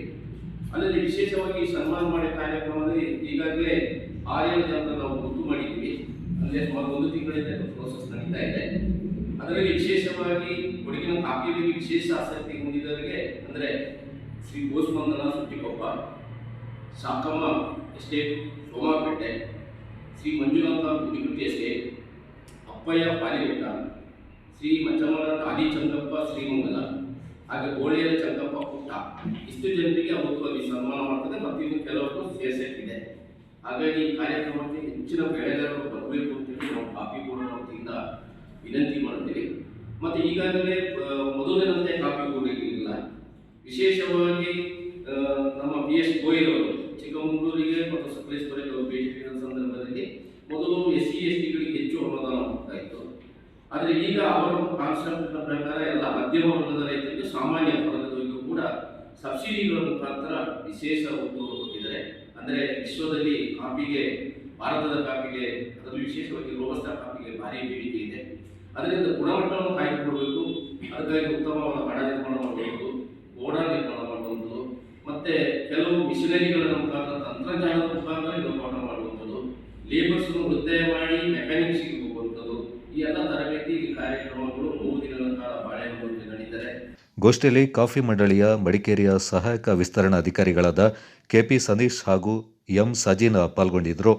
ಅಲ್ಲದೆ ವಿಶೇಷವಾಗಿ ಸನ್ಮಾನ ಮಾಡಿದ ಕಾರ್ಯಕ್ರಮದಲ್ಲಿ ಈಗಾಗಲೇ 6 ಜನರನ್ನು ನಾವು ಗುರುತು ಮಾಡಿದ್ದೀವಿ. ಅಂದರೆ ಸುಮಾರು 1 ತಿಂಗಳಿಂದ ಪ್ರೋಸೆಸ್ ನಡೀತಾ ಇದೆ. ಅದರಲ್ಲಿ ವಿಶೇಷವಾಗಿ ಕೊಡಗಿನ ಕಾಫಿ ಬಗ್ಗೆ ವಿಶೇಷ ಆಸಕ್ತಿ ಹೊಂದಿದವರಿಗೆ ಅಂದರೆ ಶ್ರೀ ಗೋಸ್ಪಂದನ ಸುಟ್ಟಿಕೊಪ್ಪ, ಸಾಕಮ್ಮ ಎಸ್ಟೇಟ್ ಸೋಮಾಪೇಟೆ, ಶ್ರೀ ಮಂಜುನಾಥ ಗುಡಿಗುಟ್ಟಿ ಎಸ್ಟೇಟ್, ಅಪ್ಪಯ್ಯ ಪಾಲಿಬೆಟ್ಟ, ಶ್ರೀ ಮಚ್ಚಮ್ಮನ ಆದಿ ಚಂದ್ರಪ್ಪ ಶ್ರೀಮಂಗಲ, ಹಾಗೆ ಗೋಳಿಯರ ಚಂದ್ರಪ್ಪ ಪುಟ್ಟ, ಇಷ್ಟು ಜನರಿಗೆ ಅವತ್ತು ಅಲ್ಲಿ ಸನ್ಮಾನ ಮಾಡ್ತದೆ ಮತ್ತು ಇನ್ನು ಕೆಲವರು ಸೇರಿಸಿದೆ. ಹಾಗಾಗಿ ಈ ಕಾರ್ಯಕ್ರಮಕ್ಕೆ ಹೆಚ್ಚಿನ ಬೆಳೆಗಾರರು ಬರಬೇಕು ಅಂತೇಳಿ ನಾವು ಕಾಫಿ ಬೋರ್ಡ್ ವತಿಯಿಂದ ವಿನಂತಿ ಮಾಡ್ತೀವಿ. ಮತ್ತು ಈಗಾಗಲೇ ಮೊದಲಿನಂತೆ ಕಾಫಿ ಬೋರ್ಡ್ ಇರಲಿಲ್ಲ. ವಿಶೇಷವಾಗಿ ನಮ್ಮ PS ಗೋಯಲ್ ಅವರು ಚಿಕ್ಕಮಗಳೂರಿಗೆ ಮತ್ತು ಸಕಲೇಶ್ವರಕ್ಕೆ ಅವರು ಭೇಟಿ ನೀಡಿದ ಸಂದರ್ಭದಲ್ಲಿ ಮೊದಲು SC STಗಳಿಗೆ ಹೆಚ್ಚು ಅನುದಾನ ಹೋಗ್ತಾ ಇತ್ತು. ಆದರೆ ಈಗ ಅವರ ಕಾನ್ಸೆಪ್ಟ್ನ ಪ್ರಕಾರ ಎಲ್ಲ ಮಧ್ಯಮ ವರ್ಗದ ರೈತರಿಗೆ, ಸಾಮಾನ್ಯ ವರ್ಗದವರಿಗೂ ಕೂಡ ಸಬ್ಸಿಡಿಗಳ ಮುಖಾಂತರ ವಿಶೇಷ ಒತ್ತು ಕೊಟ್ಟಿದ್ದಾರೆ. ಅಂದರೆ ವಿಶ್ವದಲ್ಲಿ ಕಾಫಿಗೆ, ಭಾರತದ ಕಾಫಿಗೆ, ಅದರಲ್ಲಿ ವಿಶೇಷವಾಗಿ ರೋಬಸ್ಟಾ ಕಾಫಿಗೆ ಭಾರಿ ಬೇಡಿಕೆ ಇದೆ. ಅದರಿಂದ ಗುಣಮಟ್ಟವನ್ನು ಕಾಯ್ದುಕೊಳ್ಬೇಕು. ಅದಕ್ಕಾಗಿ ಉತ್ತಮವಾದ ಬಡ ನಿರ್ಮಾಣ ಮಾಡಬಹುದು, ಗೋಡಾನ್ ನಿರ್ಮಾಣ ಮಾಡುವಂಥದ್ದು, ಮತ್ತೆ ಕೆಲವು ಮಿಷನರಿಗಳ ಮುಖಾಂತರ, ತಂತ್ರಜ್ಞಾನದ ಮುಖಾಂತರ ನಿರ್ಮಾಣ ಮಾಡುವಂಥದ್ದು, ಲೇಬರ್ಸ್ ಉಳಿತಾಯ ಮಾಡಿ ಮೆಕ್ಯಾನಿಕ್ಸ್ಗೆ ಹೋಗುವಂಥದ್ದು, ಈ ಎಲ್ಲ ತರಬೇತಿ ಕಾರ್ಯಕ್ರಮಗಳು 3 ದಿನಗಳ ಕಾಲ ಬಾಳೆಹೊನ್ನೂರಿನಲ್ಲಿ ನಡೆದಿದ್ದಾರೆ. ಗೋಷ್ಠಿಯಲ್ಲಿ ಕಾಫಿ ಮಂಡಳಿಯ ಮಡಿಕೇರಿಯ ಸಹಾಯಕ ವಿಸ್ತರಣಾಧಿಕಾರಿಗಳಾದ ಕೆಪಿ ಸನೀಶ್ ಹಾಗೂ ಎಂ ಸಜೀನಾ ಪಾಲ್ಗೊಂಡಿದ್ದರು.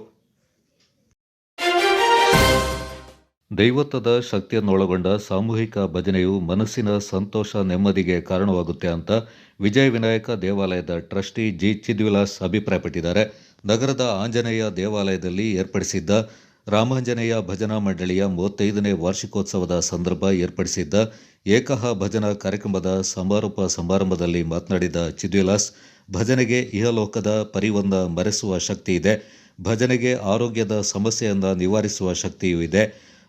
ದೈವತ್ವದ ಶಕ್ತಿಯನ್ನೊಳಗೊಂಡ ಸಾಮೂಹಿಕ ಭಜನೆಯು ಮನಸ್ಸಿನ ಸಂತೋಷ, ನೆಮ್ಮದಿಗೆ ಕಾರಣವಾಗುತ್ತೆ ಅಂತ ವಿಜಯ ವಿನಾಯಕ ದೇವಾಲಯದ ಟ್ರಸ್ಟಿ ಜಿ ಚಿದ್ವಿಲಾಸ್ ಅಭಿಪ್ರಾಯಪಟ್ಟಿದ್ದಾರೆ. ನಗರದ ಆಂಜನೇಯ ದೇವಾಲಯದಲ್ಲಿ ಏರ್ಪಡಿಸಿದ್ದ ರಾಮಾಂಜನೇಯ ಭಜನಾ ಮಂಡಳಿಯ 35ನೇ ವಾರ್ಷಿಕೋತ್ಸವದ ಸಂದರ್ಭ ಏರ್ಪಡಿಸಿದ್ದ ಏಕಹ ಭಜನಾ ಕಾರ್ಯಕ್ರಮದ ಸಮಾರೋಪ ಸಮಾರಂಭದಲ್ಲಿ ಮಾತನಾಡಿದ ಚಿದ್ವಿಲಾಸ್, ಭಜನೆಗೆ ಇಹಲೋಕದ ಪರಿವನ್ನು ಮರೆಸುವ ಶಕ್ತಿ ಇದೆ. ಭಜನೆಗೆ ಆರೋಗ್ಯದ ಸಮಸ್ಯೆಯನ್ನು ನಿವಾರಿಸುವ ಶಕ್ತಿಯೂ ಇದೆ.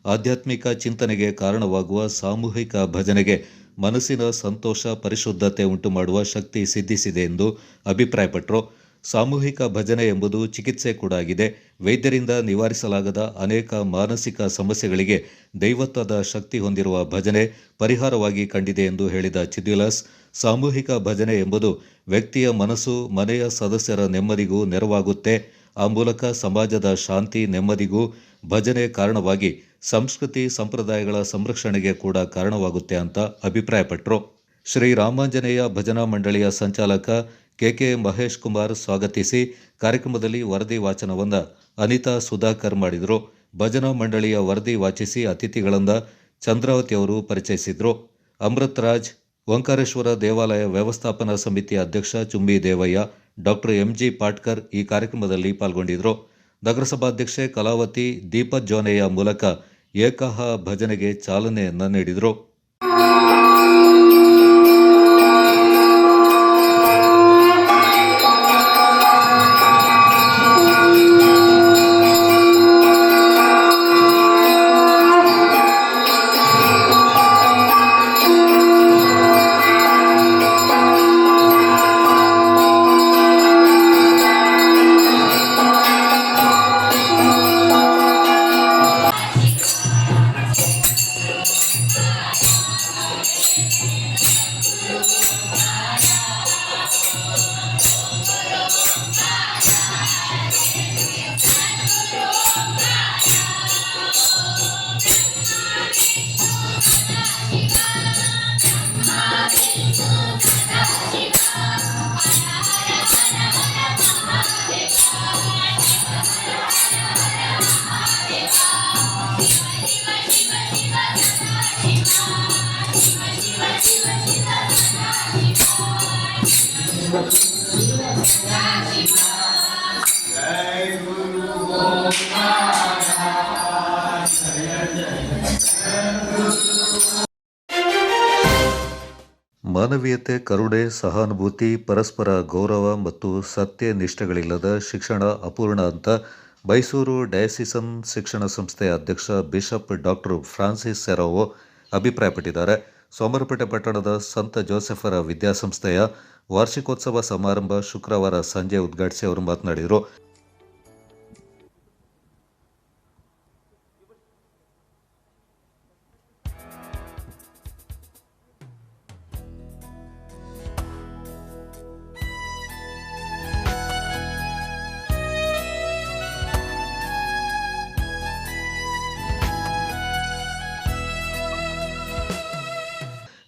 ಆಧ್ಯಾತ್ಮಿಕ ಚಿಂತನೆಗೆ ಕಾರಣವಾಗುವ ಸಾಮೂಹಿಕ ಭಜನೆಗೆ ಮನಸ್ಸಿನ ಸಂತೋಷ, ಪರಿಶುದ್ಧತೆ ಉಂಟುಮಾಡುವ ಶಕ್ತಿ ಸಿದ್ಧಿಸಿದೆ ಎಂದು ಅಭಿಪ್ರಾಯಪಟ್ಟರು. ಸಾಮೂಹಿಕ ಭಜನೆ ಎಂಬುದು ಚಿಕಿತ್ಸೆ ಕೂಡ ಆಗಿದೆ. ವೈದ್ಯರಿಂದ ನಿವಾರಿಸಲಾಗದ ಅನೇಕ ಮಾನಸಿಕ ಸಮಸ್ಯೆಗಳಿಗೆ ದೈವತ್ವದ ಶಕ್ತಿ ಹೊಂದಿರುವ ಭಜನೆ ಪರಿಹಾರವಾಗಿ ಕಂಡಿದೆ ಎಂದು ಹೇಳಿದ ಚಿದ್ವಿಲಾಸ್, ಸಾಮೂಹಿಕ ಭಜನೆ ಎಂಬುದು ವ್ಯಕ್ತಿಯ ಮನಸ್ಸು, ಮನೆಯ ಸದಸ್ಯರ ನೆಮ್ಮದಿಗೂ ನೆರವಾಗುತ್ತೆ. ಆ ಮೂಲಕ ಸಮಾಜದ ಶಾಂತಿ, ನೆಮ್ಮದಿಗೂ ಭಜನೆ ಕಾರಣವಾಗಿ ಸಂಸ್ಕೃತಿ, ಸಂಪ್ರದಾಯಗಳ ಸಂರಕ್ಷಣೆಗೆ ಕೂಡ ಕಾರಣವಾಗುತ್ತೆ ಅಂತ ಅಭಿಪ್ರಾಯಪಟ್ಟರು. ಶ್ರೀ ರಾಮಾಂಜನೇಯ ಭಜನಾ ಮಂಡಳಿಯ ಸಂಚಾಲಕ ಕೆಕೆ ಮಹೇಶ್ ಕುಮಾರ್ ಸ್ವಾಗತಿಸಿ, ಕಾರ್ಯಕ್ರಮದಲ್ಲಿ ವರದಿ ವಾಚನವನ್ನು ಅನಿತಾ ಸುಧಾಕರ್ ಮಾಡಿದರು. ಭಜನಾ ಮಂಡಳಿಯ ವರದಿ ವಾಚಿಸಿ ಅತಿಥಿಗಳಿಂದ ಚಂದ್ರಾವತಿ ಅವರು ಪರಿಚಯಿಸಿದರು. ಅಮೃತ್ ರಾಜ್, ಓಂಕಾರೇಶ್ವರ ದೇವಾಲಯ ವ್ಯವಸ್ಥಾಪನಾ ಸಮಿತಿಯ ಅಧ್ಯಕ್ಷ ಚುಂಬಿ ದೇವಯ್ಯ, ಡಾಕ್ಟರ್ MG ಪಾಟ್ಕರ್ ಈ ಕಾರ್ಯಕ್ರಮದಲ್ಲಿ ಪಾಲ್ಗೊಂಡಿದ್ದರು. ನಗರಸಭಾಧ್ಯಕ್ಷೆ ಕಲಾವತಿ ದೀಪಜ್ಯೋನೆಯ ಮೂಲಕ ಏಕಹ ಭಜನೆಗೆ ಚಾಲನೆಯನ್ನು ನೀಡಿದರು. ಮಾನವೀಯತೆ, ಕರುಣೆ, ಸಹಾನುಭೂತಿ, ಪರಸ್ಪರ ಗೌರವ ಮತ್ತು ಸತ್ಯ ನಿಷ್ಠೆಗಳಿಲ್ಲದ ಶಿಕ್ಷಣ ಅಪೂರ್ಣ ಅಂತ ಮೈಸೂರು ಡಯಸಿಸನ್ ಶಿಕ್ಷಣ ಸಂಸ್ಥೆಯ ಅಧ್ಯಕ್ಷ ಬಿಷಪ್ ಡಾಕ್ಟರ್ ಫ್ರಾನ್ಸಿಸ್ ಸೆರಾವೋ ಅಭಿಪ್ರಾಯಪಟ್ಟಿದ್ದಾರೆ. ಸೋಮರಪೇಟೆ ಪಟ್ಟಣದ ಸಂತ ಜೋಸೆಫರ ವಿದ್ಯಾಸಂಸ್ಥೆಯ ವಾರ್ಷಿಕೋತ್ಸವ ಸಮಾರಂಭ ಶುಕ್ರವಾರ ಸಂಜೆ ಉದ್ಘಾಟಿಸಿ ಅವರು ಮಾತನಾಡಿದರು.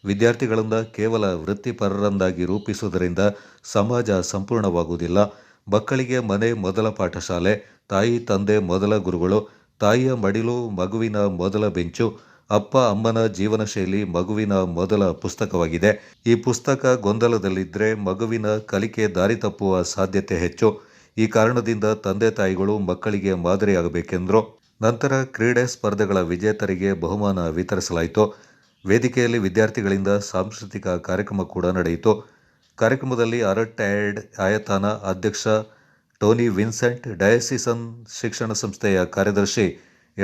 ವಿದ್ಯಾರ್ಥಿಗಳಿಂದ ಕೇವಲ ವೃತ್ತಿಪರರನ್ನಾಗಿ ರೂಪಿಸುವುದರಿಂದ ಸಮಾಜ ಸಂಪೂರ್ಣವಾಗುವುದಿಲ್ಲ. ಮಕ್ಕಳಿಗೆ ಮನೆ ಮೊದಲ ಪಾಠಶಾಲೆ, ತಾಯಿ ತಂದೆ ಮೊದಲ ಗುರುಗಳು, ತಾಯಿಯ ಮಡಿಲು ಮಗುವಿನ ಮೊದಲ ಬೆಂಚು, ಅಪ್ಪ ಅಮ್ಮನ ಜೀವನ ಶೈಲಿ ಮಗುವಿನ ಮೊದಲ ಪುಸ್ತಕವಾಗಿದೆ. ಈ ಪುಸ್ತಕ ಗೊಂದಲದಲ್ಲಿದ್ದರೆ ಮಗುವಿನ ಕಲಿಕೆ ದಾರಿ ತಪ್ಪುವ ಸಾಧ್ಯತೆ ಹೆಚ್ಚು. ಈ ಕಾರಣದಿಂದ ತಂದೆ ತಾಯಿಗಳು ಮಕ್ಕಳಿಗೆ ಮಾದರಿಯಾಗಬೇಕೆಂದರು. ನಂತರ ಕ್ರೀಡೆ ಸ್ಪರ್ಧೆಗಳ ವಿಜೇತರಿಗೆ ಬಹುಮಾನ ವಿತರಿಸಲಾಯಿತು. ವೇದಿಕೆಯಲ್ಲಿ ವಿದ್ಯಾರ್ಥಿಗಳಿಂದ ಸಾಂಸ್ಕೃತಿಕ ಕಾರ್ಯಕ್ರಮ ಕೂಡ ನಡೆಯಿತು. ಕಾರ್ಯಕ್ರಮದಲ್ಲಿ ಅರಟ್ಯಾಡ್ ಆಯತಾನ ಅಧ್ಯಕ್ಷ ಟೋನಿ ವಿನ್ಸೆಂಟ್, ಡಯಸಿಸನ್ ಶಿಕ್ಷಣ ಸಂಸ್ಥೆಯ ಕಾರ್ಯದರ್ಶಿ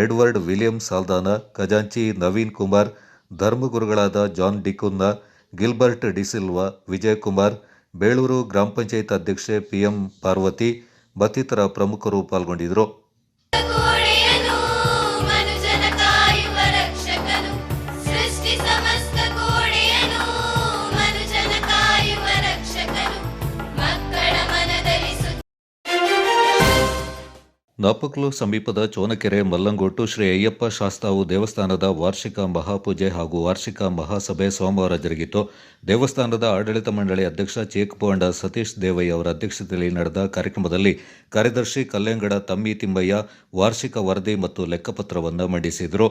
ಎಡ್ವರ್ಡ್ ವಿಲಿಯಂ ಸಾಲ್ದಾನ, ಖಜಾಂಚಿ ನವೀನ್ ಕುಮಾರ್, ಧರ್ಮಗುರುಗಳಾದ ಜಾನ್ ಡಿಕುನ್ನ, ಗಿಲ್ಬರ್ಟ್ ಡಿಸಿಲ್ವಾ, ವಿಜಯಕುಮಾರ್, ಬೇಳೂರು ಗ್ರಾಮ ಪಂಚಾಯತ್ ಅಧ್ಯಕ್ಷೆ ಪಿಎಂ ಪಾರ್ವತಿ ಮತ್ತಿತರ ಪ್ರಮುಖರು ಪಾಲ್ಗೊಂಡಿದ್ದರು. ನಾಪಕ್ಲು ಸಮೀಪದ ಚೋನಕೆರೆ ಮಲ್ಲಂಗೋಟು ಶ್ರೀ ಅಯ್ಯಪ್ಪ ಶಾಸ್ತಾವು ದೇವಸ್ಥಾನದ ವಾರ್ಷಿಕ ಮಹಾಪೂಜೆ ಹಾಗೂ ವಾರ್ಷಿಕ ಮಹಾಸಭೆ ಸೋಮವಾರ ಜರುಗಿತು. ದೇವಸ್ಥಾನದ ಆಡಳಿತ ಮಂಡಳಿ ಅಧ್ಯಕ್ಷ ಚೇಕುಪೊಂಡ ಸತೀಶ್ ದೇವಯ್ಯ ಅವರ ಅಧ್ಯಕ್ಷತೆಯಲ್ಲಿ ನಡೆದ ಕಾರ್ಯಕ್ರಮದಲ್ಲಿ ಕಾರ್ಯದರ್ಶಿ ಕಲ್ಲೆಂಗಡ ತಮ್ಮಿ ತಿಮ್ಮಯ್ಯ ವಾರ್ಷಿಕ ವರದಿ ಮತ್ತು ಲೆಕ್ಕಪತ್ರವನ್ನು ಮಂಡಿಸಿದರು.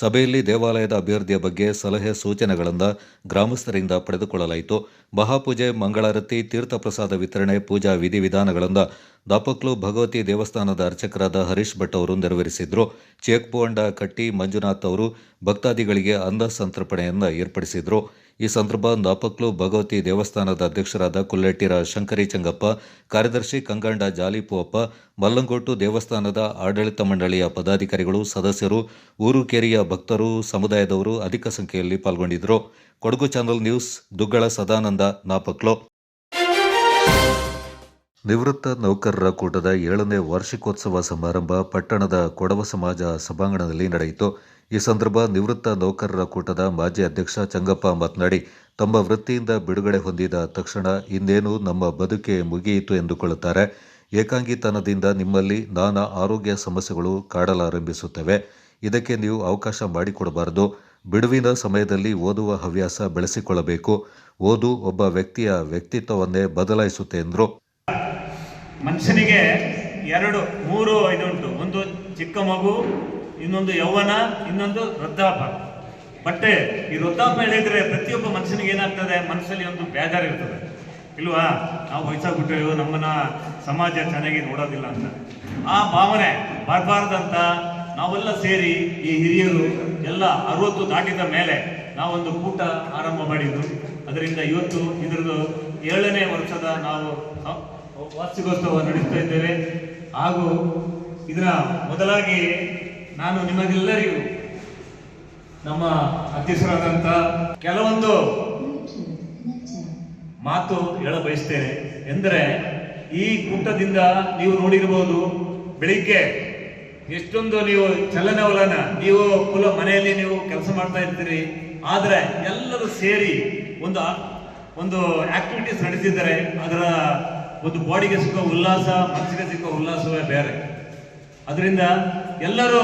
ಸಭೆಯಲ್ಲಿ ದೇವಾಲಯದ ಅಭಿವೃದ್ಧಿಯ ಬಗ್ಗೆ ಸಲಹೆ ಸೂಚನೆಗಳನ್ನು ಗ್ರಾಮಸ್ಥರಿಂದ ಪಡೆದುಕೊಳ್ಳಲಾಯಿತು. ಮಹಾಪೂಜೆ, ಮಂಗಳಾರತಿ, ತೀರ್ಥಪ್ರಸಾದ ವಿತರಣೆ, ಪೂಜಾ ವಿಧಿವಿಧಾನಗಳನ್ನು ದಾಪಕ್ಲು ಭಗವತಿ ದೇವಸ್ಥಾನದ ಅರ್ಚಕರಾದ ಹರೀಶ್ ಭಟ್ ಅವರು ನೆರವೇರಿಸಿದರು. ಚೇಕ್ಬೋಂಡ ಕಟ್ಟಿ ಮಂಜುನಾಥ್ ಅವರು ಭಕ್ತಾದಿಗಳಿಗೆ ಅನ್ನ ಸಂತರ್ಪಣೆಯನ್ನು ಏರ್ಪಡಿಸಿದರು. ಈ ಸಂದರ್ಭ ದಾಪಕ್ಲು ಭಗವತಿ ದೇವಸ್ಥಾನದ ಅಧ್ಯಕ್ಷರಾದ ಕುಲ್ಲೆಟ್ಟಿರ ಶಂಕರಿ ಚಂಗಪ್ಪ, ಕಾರ್ಯದರ್ಶಿ ಕಂಗಂಡ ಜಾಲಿಪುವಪ್ಪ, ಮಲ್ಲಂಗೋಟು ದೇವಸ್ಥಾನದ ಆಡಳಿತ ಮಂಡಳಿಯ ಪದಾಧಿಕಾರಿಗಳು, ಸದಸ್ಯರು, ಊರುಕೇರಿಯ ಭಕ್ತರು, ಸಮುದಾಯದವರು ಅಧಿಕ ಸಂಖ್ಯೆಯಲ್ಲಿ ಪಾಲ್ಗೊಂಡಿದ್ದರು. Kodagu channel news, Duggala Sadananda, Napoklu. ನಿವೃತ್ತ ನೌಕರರ ಕೂಟದ 7ನೇ ವಾರ್ಷಿಕೋತ್ಸವ ಸಮಾರಂಭ ಪಟ್ಟಣದ ಕೊಡವ ಸಮಾಜ ಸಭಾಂಗಣದಲ್ಲಿ ನಡೆಯಿತು. ಈ ಸಂದರ್ಭ ನಿವೃತ್ತ ನೌಕರರ ಕೂಟದ ಮಾಜಿ ಅಧ್ಯಕ್ಷ ಚಂಗಪ್ಪ ಮಾತನಾಡಿ, ತಮ್ಮ ವೃತ್ತಿಯಿಂದ ಬಿಡುಗಡೆ ಹೊಂದಿದ ತಕ್ಷಣ ಇನ್ನೇನು ನಮ್ಮ ಬದುಕೆ ಮುಗಿಯಿತು ಎಂದುಕೊಳ್ಳುತ್ತಾರೆ. ಏಕಾಂಗಿತನದಿಂದ ನಿಮ್ಮಲ್ಲಿ ನಾನಾ ಆರೋಗ್ಯ ಸಮಸ್ಯೆಗಳು ಕಾಡಲಾರಂಭಿಸುತ್ತವೆ. ಇದಕ್ಕೆ ನೀವು ಅವಕಾಶ ಮಾಡಿಕೊಡಬಾರದು. ಬಿಡುವಿನ ಸಮಯದಲ್ಲಿ ಓದುವ ಹವ್ಯಾಸ ಬೆಳೆಸಿಕೊಳ್ಳಬೇಕು. ಓದು ಒಬ್ಬ ವ್ಯಕ್ತಿಯ ವ್ಯಕ್ತಿತ್ವವನ್ನೇ ಬದಲಾಯಿಸುತ್ತೆ ಎಂದರು. ಮನುಷ್ಯನಿಗೆ 2-3 ಇದುಂಟು. ಒಂದು ಚಿಕ್ಕ ಮಗು, ಇನ್ನೊಂದು ಯೌವನ, ಇನ್ನೊಂದು ವೃದ್ಧಾಪ. ಬಟ್ ಈ ವೃದ್ಧಾಪ ಹೇಳಿದ್ರೆ ಪ್ರತಿಯೊಬ್ಬ ಮನುಷ್ಯನಿಗೆ ಏನಾಗ್ತದೆ, ಮನಸ್ಸಲ್ಲಿ ಒಂದು ಬೇಜಾರು ಇರ್ತದೆ ಇಲ್ವಾ? ನಾವು ವಯಸ್ಸಾಗ್ಬಿಟ್ಟೇವು, ನಮ್ಮನ್ನ ಸಮಾಜ ಚೆನ್ನಾಗಿ ನೋಡೋದಿಲ್ಲ ಅಂತ ಆ ಭಾವನೆ ಬರಬಾರ್ದಂತ ನಾವೆಲ್ಲ ಸೇರಿ ಈ ಹಿರಿಯರು ಎಲ್ಲ 60 ದಾಟಿದ ಮೇಲೆ ನಾವೊಂದು ಕೂಟ ಆರಂಭ ಮಾಡಿದ್ದು. ಅದರಿಂದ ಇವತ್ತು ಇದರದ್ದು 7ನೇ ವರ್ಷದ ನಾವು ವಾರ್ಷಿಕೋತ್ಸವ ನಡೆಸ್ತಾ ಇದ್ದೇವೆ. ಹಾಗೂ ಇದರ ಮೊದಲಾಗಿ ನಾನು ನಿಮಗೆಲ್ಲರಿಗೂ ನಮ್ಮ ಅಧ್ಯಕ್ಷರಾದಂಥ ಕೆಲವೊಂದು ಮಾತು ಹೇಳ ಬಯಸ್ತೇನೆ. ಎಂದರೆ ಈ ಕೂಟದಿಂದ ನೀವು ನೋಡಿರ್ಬೋದು, ಬೆಳಿಗ್ಗೆ ಎಷ್ಟೊಂದು ನೀವು ಚಲನವಲನ, ನೀವು ಮನೆಯಲ್ಲಿ ನೀವು ಕೆಲಸ ಮಾಡ್ತಾ ಇರ್ತೀರಿ, ಆದರೆ ಎಲ್ಲರೂ ಸೇರಿ ಒಂದು ಆಕ್ಟಿವಿಟೀಸ್ ನಡೆಸಿದ್ದಾರೆ. ಅದರ ಒಂದು ಬಾಡಿಗೆ ಸಿಕ್ಕೋ ಉಲ್ಲಾಸ, ಮನಸ್ಸಿಗೆ ಸಿಕ್ಕೋ ಉಲ್ಲಾಸವೇ ಬೇರೆ. ಅದರಿಂದ ಎಲ್ಲರೂ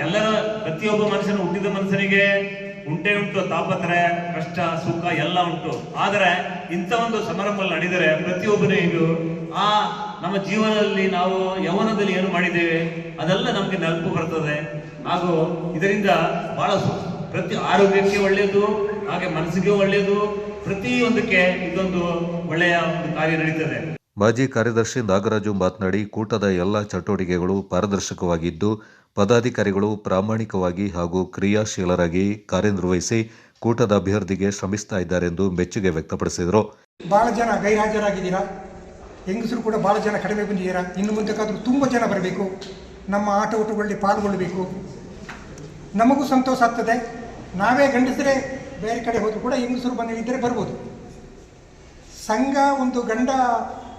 ಎಲ್ಲರ ಪ್ರತಿಯೊಬ್ಬ ಮನುಷ್ಯನ ಹುಟ್ಟಿದ ಮನುಷ್ಯನಿಗೆ ಉಂಟು ತಾಪತ್ರೆ, ಕಷ್ಟ, ಸುಖ ಎಲ್ಲ ಉಂಟು. ಆದರೆ ಇಂಥ ಒಂದು ಸಮಾರಂಭ ನಡೆದರೆ ಪ್ರತಿಯೊಬ್ಬನಿಗೂ ನಮ್ಮ ಜೀವನದಲ್ಲಿ ನಾವು ಯೌವನದಲ್ಲಿ ಏನು ಮಾಡಿದ್ದೇವೆ ಅದೆಲ್ಲ ನಮಗೆ ನೆನಪು ಬರ್ತದೆ. ಹಾಗೂ ಇದರಿಂದ ಬಹಳ ಪ್ರತಿ ಆರೋಗ್ಯಕ್ಕೆ ಒಳ್ಳೆಯದು, ಹಾಗೆ ಮನಸ್ಸಿಗೆ ಒಳ್ಳೆಯದು, ಪ್ರತಿಯೊಂದಕ್ಕೆ ಇದೊಂದು ಒಳ್ಳೆಯ ಒಂದು ಕಾರ್ಯ ನಡೀತದೆ. ಮಾಜಿ ಕಾರ್ಯದರ್ಶಿ ನಾಗರಾಜು ಮಾತನಾಡಿ, ಕೂಟದ ಎಲ್ಲ ಚಟುವಟಿಕೆಗಳು ಪಾರದರ್ಶಕವಾಗಿದ್ದು ಪದಾಧಿಕಾರಿಗಳು ಪ್ರಾಮಾಣಿಕವಾಗಿ ಹಾಗೂ ಕ್ರಿಯಾಶೀಲರಾಗಿ ಕಾರ್ಯನಿರ್ವಹಿಸಿ ಕೂಟದ ಅಭಿವೃದ್ಧಿಗೆ ಶ್ರಮಿಸ್ತಾ ಇದ್ದಾರೆಂದು ಮೆಚ್ಚುಗೆ ವ್ಯಕ್ತಪಡಿಸಿದರು. ಬಹಳ ಜನ ಗೈರಾಜರಾಗಿದ್ದೀರಾ, ಹೆಂಗಸರು ಕೂಡ ಬಹಳ ಜನ ಕಡಿಮೆ ಬಂದಿದ್ದೀರಾ. ಇನ್ನು ಮುಂದಕ್ಕಾದರೂ ತುಂಬ ಜನ ಬರಬೇಕು, ನಮ್ಮ ಆಟೋಟಗಳಲ್ಲಿ ಪಾಲ್ಗೊಳ್ಳಬೇಕು. ನಮಗೂ ಸಂತೋಷ ಆಗ್ತದೆ. ನಾವೇ ಗಂಡಸರೇ ಬೇರೆ ಕಡೆ ಹೋದರೂ ಕೂಡ ಹೆಂಗಸರು ಬಂದಿದ್ದರೆ ಬರ್ಬೋದು. ಸಂಘ ಒಂದು ಗಂಡ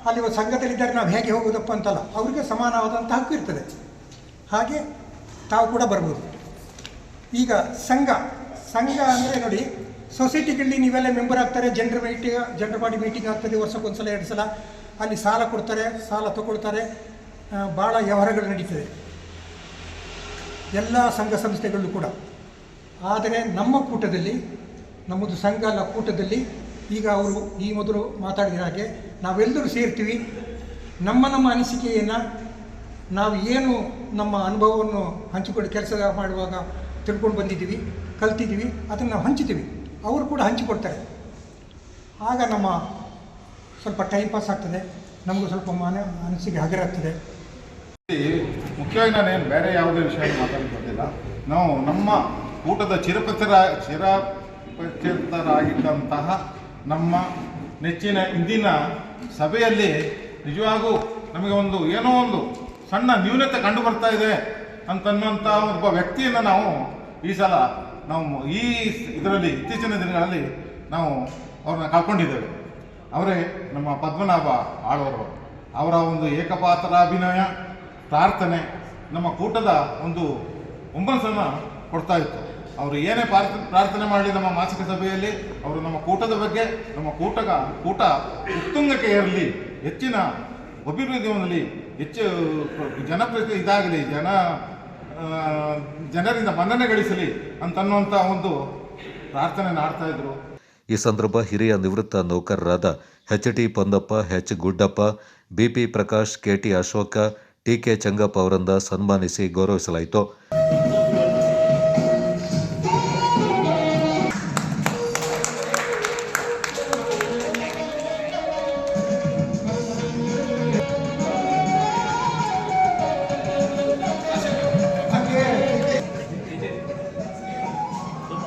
ಅಲ್ಲಿ ಸಂಘದಲ್ಲಿದ್ದರೆ ನಾವು ಹೇಗೆ ಹೋಗೋದಪ್ಪ ಅಂತಲ್ಲ, ಅವರಿಗೆ ಸಮಾನವಾದಂಥ ಹಕ್ಕು ಇರ್ತದೆ. ಹಾಗೆ ತಾವು ಕೂಡ ಬರ್ಬೋದು. ಈಗ ಸಂಘ ಅಂದರೆ ನೋಡಿ, ಸೊಸೈಟಿಗಳಲ್ಲಿ ನೀವೆಲ್ಲ ಮೆಂಬರ್ ಆಗ್ತಾರೆ, ಜನರ ಬಾಡಿ ಮೀಟಿಂಗ್ ಆಗ್ತದೆ ವರ್ಷಕ್ಕೊಂದ್ಸಲ 2 ಸಲ. ಅಲ್ಲಿ ಸಾಲ ಕೊಡ್ತಾರೆ, ಸಾಲ ತಗೊಳ್ತಾರೆ, ಭಾಳ ವ್ಯವಹಾರಗಳು ನಡೀತದೆ ಎಲ್ಲ ಸಂಘ ಸಂಸ್ಥೆಗಳಲ್ಲೂ ಕೂಡ. ಆದರೆ ನಮ್ಮ ಕೂಟದಲ್ಲಿ, ನಮ್ಮದು ಸಂಘ ಅಲ್ಲ, ಕೂಟದಲ್ಲಿ ಈಗ ಅವರು ಈ ಮೊದಲು ಮಾತಾಡಿದ ಹಾಗೆ ನಾವೆಲ್ಲರೂ ಸೇರ್ತೀವಿ. ನಮ್ಮ ಅನಿಸಿಕೆಯನ್ನು ನಾವು ಏನು ನಮ್ಮ ಅನುಭವವನ್ನು ಹಂಚಿಕೊಂಡು ಕೆಲಸ ಮಾಡುವಾಗ ತಿಳ್ಕೊಂಡು ಬಂದಿದ್ದೀವಿ, ಕಲ್ತಿದ್ದೀವಿ, ಅದನ್ನು ನಾವು ಹಂಚ್ತೀವಿ. ಅವರು ಕೂಡ ಹಂಚಿಕೊಡ್ತಾರೆ. ಆಗ ನಮ್ಮ ಸ್ವಲ್ಪ ಟೈಮ್ ಪಾಸ್ ಆಗ್ತದೆ, ನಮಗೂ ಸ್ವಲ್ಪ ಮನಸ್ಸಿಗೆ ಹಗರ ಆಗ್ತದೆ. ಮುಖ್ಯವಾಗಿ ನಾನೇನು ಬೇರೆ ಯಾವುದೇ ವಿಷಯ ಮಾತಾಡ್ತಿಲ್ಲ. ನಾವು ನಮ್ಮ ಕೂಟದ ಚಿರಪರಿಚಿತರಾಗಿದ್ದಂತಹ ನಮ್ಮ ನೆಚ್ಚಿನ ಇಂದಿನ ಸಭೆಯಲ್ಲಿ ನಿಜವಾಗೂ ನಮಗೆ ಏನೋ ಒಂದು ಸಣ್ಣ ನ್ಯೂನತೆ ಕಂಡು ಬರ್ತಾ ಇದೆ ಅಂತನ್ನುವಂಥ ಒಬ್ಬ ವ್ಯಕ್ತಿಯನ್ನು ನಾವು ಈ ಸಲ ಈ ಇದರಲ್ಲಿ ಇತ್ತೀಚಿನ ದಿನಗಳಲ್ಲಿ ನಾವು ಅವ್ರನ್ನ ಕಳ್ಕೊಂಡಿದ್ದೇವೆ. ಅವರೇ ನಮ್ಮ ಪದ್ಮನಾಭ ಆಳ್ವರು. ಅವರ ಒಂದು ಏಕಪಾತ್ರಾಭಿನಯ, ಪ್ರಾರ್ಥನೆ ನಮ್ಮ ಕೂಟದ ಒಂದು ಹುಮ್ಮಸ್ಸನ್ನು ಕೊಡ್ತಾ ಇತ್ತು. ಅವರು ಏನೇ ಪ್ರಾರ್ಥನೆ ಮಾಡಲಿ ನಮ್ಮ ಮಾಸಿಕ ಸಭೆಯಲ್ಲಿ ಅವರು ನಮ್ಮ ಕೂಟದ ಬಗ್ಗೆ, ನಮ್ಮ ಕೂಟ ಉತ್ತುಂಗಕ್ಕೆ ಏರಲಿ, ಹೆಚ್ಚಿನ ಅಭಿವೃದ್ಧಿ ಹೊಂದಲಿ, ಹೆಚ್ಚು ಜನಪ್ರಿಯ ಇದಾಗಲಿ, ಜನರಿಂದ ಮನ್ನಣೆ ಗಳಿಸಲಿ ಅಂತನ್ನುವಂಥ ಒಂದು ಪ್ರಾರ್ಥನೆ ಮಾಡ್ತಾ ಇದ್ರು. ಈ ಸಂದರ್ಭ ಹಿರಿಯ ನಿವೃತ್ತ ನೌಕರರಾದ H T. Ponnappa, H. Guddappa, B P. Prakash, K T. Ashoka, T K. Changappa ಅವರಿಂದ ಸನ್ಮಾನಿಸಿ ಗೌರವಿಸಲಾಯಿತು.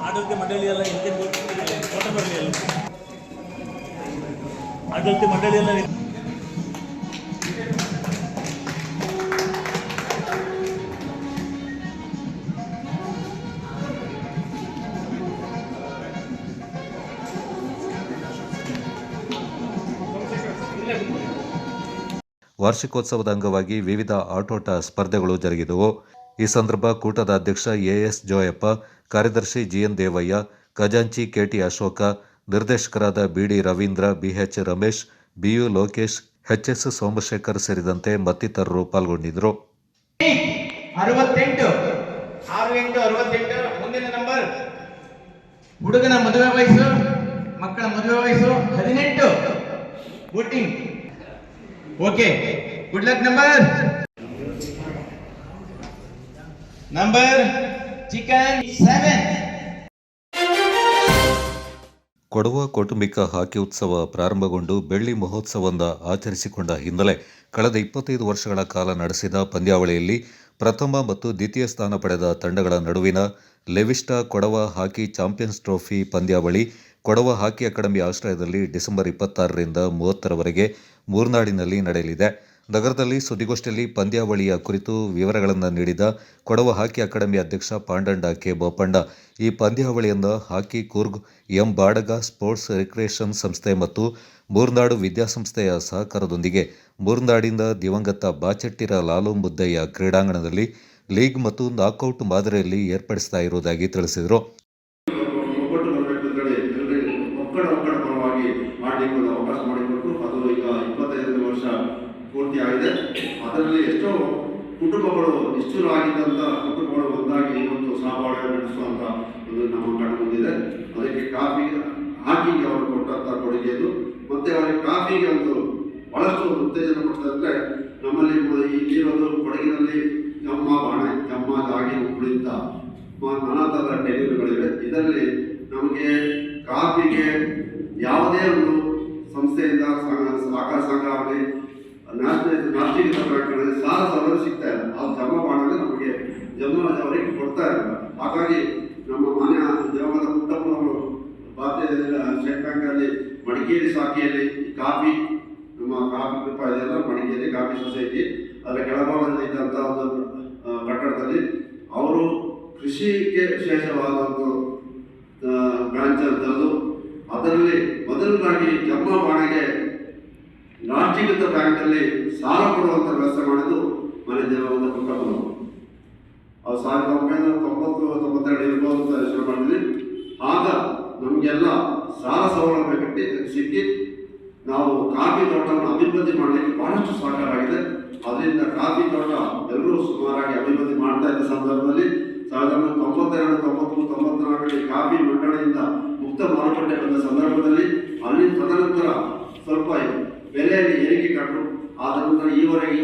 ಆಡಳಿತ ಮಂಡಳಿಯೆಲ್ಲ ಫೋಟೋ ಬರಲಿ, ಆಡಳಿತ ಮಂಡಳಿಯೆಲ್ಲ ವಾರ್ಷಿಕೋತ್ಸವದ ಅಂಗವಾಗಿ ವಿವಿಧ ಆಟೋಟ ಸ್ಪರ್ಧೆಗಳು ಜರುಗಿದವು. ಈ ಸಂದರ್ಭ ಕೂಟದ ಅಧ್ಯಕ್ಷ ಎ.ಎಸ್. ಜೋಯಪ್ಪ, ಕಾರ್ಯದರ್ಶಿ ಜಿ.ಎನ್. ದೇವಯ್ಯ, ಖಜಾಂಚಿ ಕೆ.ಟಿ. ಅಶೋಕ, ನಿರ್ದೇಶಕರಾದ ಬಿ.ಡಿ. ರವೀಂದ್ರ, ಬಿ.ಎಚ್. ರಮೇಶ್, ಬಿ.ಯು. ಲೋಕೇಶ್, ಎಚ್.ಎಸ್. ಸೋಮಶೇಖರ್ ಸೇರಿದಂತೆ ಮತ್ತಿತರರು ಪಾಲ್ಗೊಂಡಿದ್ದರು. 68 ಮುಂದಿನ ನಂಬರ್. ಹುಡುಗನ ಮದುವೆ ವಯಸ್ಸು ಮಕ್ಕಳ ಮದುವೆ ವಯಸ್ಸು 18 voting. Okay, good luck. Number chicken 7. Kodava ಕೌಟುಂಬಿಕ ಹಾಕಿ ಉತ್ಸವ ಪ್ರಾರಂಭಗೊಂಡು ಬೆಳ್ಳಿ ಮಹೋತ್ಸವವನ್ನು ಆಚರಿಸಿಕೊಂಡ ಹಿನ್ನೆಲೆ ಕಳೆದ 25 ವರ್ಷಗಳ ಕಾಲ ನಡೆಸಿದ ಪಂದ್ಯಾವಳಿಯಲ್ಲಿ ಪ್ರಥಮ ಮತ್ತು ದ್ವಿತೀಯ ಸ್ಥಾನ ಪಡೆದ ತಂಡಗಳ ನಡುವಿನ Levista Kodava hockey champions trophy ಪಂದ್ಯಾವಳಿ ಕೊಡವ ಹಾಕಿ ಅಕಾಡೆಮಿ ಆಶ್ರಯದಲ್ಲಿ ಡಿಸೆಂಬರ್ 26ರಿಂದ 30ರವರೆಗೆ ಮೂರ್ನಾಡಿನಲ್ಲಿ ನಡೆಯಲಿದೆ. ನಗರದಲ್ಲಿ ಸುದ್ದಿಗೋಷ್ಠಿಯಲ್ಲಿ ಪಂದ್ಯಾವಳಿಯ ಕುರಿತು ವಿವರಗಳನ್ನು ನೀಡಿದ ಕೊಡವ ಹಾಕಿ ಅಕಾಡೆಮಿ ಅಧ್ಯಕ್ಷ ಪಾಂಡಂಡ ಕೆ ಬೋಪಣ್ಣ, ಈ ಪಂದ್ಯಾವಳಿಯನ್ನು hockey Coorg M Badaga sports recreation ಸಂಸ್ಥೆ ಮತ್ತು ಮೂರ್ನಾಡು ವಿದ್ಯಾಸಂಸ್ಥೆಯ ಸಹಕಾರದೊಂದಿಗೆ ಮೂರ್ನಾಡಿನ ದಿವಂಗತ ಬಾಚಟ್ಟಿರ ಲಾಲು ಮುದ್ದಯ್ಯ ಕ್ರೀಡಾಂಗಣದಲ್ಲಿ ಲೀಗ್ ಮತ್ತು ನಾಕೌಟ್ ಮಾದರಿಯಲ್ಲಿ ಏರ್ಪಡಿಸ್ತಾ ಇರುವುದಾಗಿ ತಿಳಿಸಿದರು. ಅವಕಾಶ ಮಾಡಿಕೊಟ್ಟು ಅದು ಈಗ 25 ವರ್ಷ ಪೂರ್ತಿ ಆಗಿದೆ. ಅದರಲ್ಲಿ ಎಷ್ಟೋ ಕುಟುಂಬಗಳು ನಿಷ್ಠುರವಾಗಿದ್ದಂಥ ಕುಟುಂಬಗಳು ಒಂದಾಗಿ ಇವತ್ತು ಸಹಬಾಳ್ವೆ ನಡೆಸುವಂಥ ಒಂದು ನಮ್ಮ ಕಣ್ಣು ಮುಂದಿದೆ. ಅದಕ್ಕೆ ಹಾಕಿಗೆ ಅವರು ಕೊಟ್ಟಂಥ ಕೊಡುಗೆದು ಮತ್ತು ಅವರಿಗೆ ಕಾಫಿಗೆ ಒಂದು ಬಹಳಷ್ಟು ಉತ್ತೇಜನ ಕೊಡ್ತಂದರೆ ನಮ್ಮಲ್ಲಿ ಇಲ್ಲಿರೋದು ಕೊಡಗಿನಲ್ಲಿ ಜಮ್ಮ ಬಾಣೆ ಜಮ್ಮ ಜಾಗಿ ಉಳಿದ ನಾನಾ ಥರದ ಟೆಲಿಗಳಿವೆ. ಇದರಲ್ಲಿ ನಮಗೆ ಕಾಫಿಗೆ ಯಾವುದೇ ಒಂದು ಸಂಸ್ಥೆಯಿಂದ ಸಹಕಾರ ಸಂಘ ಆಗಲಿ ರಾಷ್ಟ್ರೀಯ ಬ್ಯಾಂಕ್ಗಳಲ್ಲಿ ಸಾಲ ಸೌಲಭ್ಯ ಸಿಗ್ತಾ ಇಲ್ಲ. ಅದು ಜಮಾ ಮಾಡಿದ್ರೆ ನಮಗೆ ಅವರಿಗೆ ಕೊಡ್ತಾ ಇರಲಿಲ್ಲ. ಹಾಗಾಗಿ ನಮ್ಮ ಮಾನ್ಯ ದೇವದ ಪುಟ್ಟಪ್ಪನವರು ಭಾರತೀಯ ಸ್ಟೇಟ್ ಬ್ಯಾಂಕಲ್ಲಿ ಮಡಿಕೇರಿ ಶಾಖೆಯಲ್ಲಿ ಕಾಫಿ ನಮ್ಮ ಕಾಫಿ ಕೃಪ ಇದೆಯಲ್ಲ, ಮಡಿಕೇರಿ ಕಾಫಿ ಸೊಸೈಟಿ ಅದರ ಕೆಳಭಾಗದಲ್ಲಿ ಇದ್ದಂಥ ಒಂದು ಕಟ್ಟಡದಲ್ಲಿ ಅವರು ಕೃಷಿಗೆ ವಿಶೇಷವಾದ ಒಂದು ಬ್ರಾಂಚ್ ಅಂತದ್ದು, ಅದರಲ್ಲಿ ಮೊದಲನಾಗಿ ಜಮ್ಮ ಬಾಣೆಗೆ ರಾಷ್ಟ್ರೀಕೃತ ಬ್ಯಾಂಕಲ್ಲಿ ಸಾಲ ಕೊಡುವಂಥ ವ್ಯವಸ್ಥೆ ಮಾಡಿದ್ದು ಮನೆ ದೇವರ ಪುಟ್ಟಪ್ಪನವರು. ಅದು 1990-92 ಇರ್ಬೋದು ಅಂತ ಯೋಚನೆ ಮಾಡಿದ್ವಿ. ಆಗ ನಮಗೆಲ್ಲ ಸಾಲ ಸೌಲಭ್ಯ ಸಿಕ್ಕಿ ನಾವು ಕಾಫಿ ತೋಟವನ್ನು ಅಭಿವೃದ್ಧಿ ಮಾಡಲಿಕ್ಕೆ ಬಹಳಷ್ಟು ಸಹಕಾರ ಆಗಿದೆ. ಅದರಿಂದ ಕಾಫಿ ತೋಟ ಎಲ್ಲರೂ ಸುಮಾರಾಗಿ ಅಭಿವೃದ್ಧಿ ಮಾಡ್ತಾ ಇದ್ದ ಸಂದರ್ಭದಲ್ಲಿ 1992-93-94 ಕಾಫಿ ಮಂಡಳಿಯಿಂದ ಮುಕ್ತ ಮಾರುಕಟ್ಟೆ ಬಂದ ಸಂದರ್ಭದಲ್ಲಿ ಅಲ್ಲಿ ತದನಂತರ ಸ್ವಲ್ಪ ಬೆಲೆಯಲ್ಲಿ ಏರಿಕೆ ಕಂಡು ಆದ ನಂತರ ಈ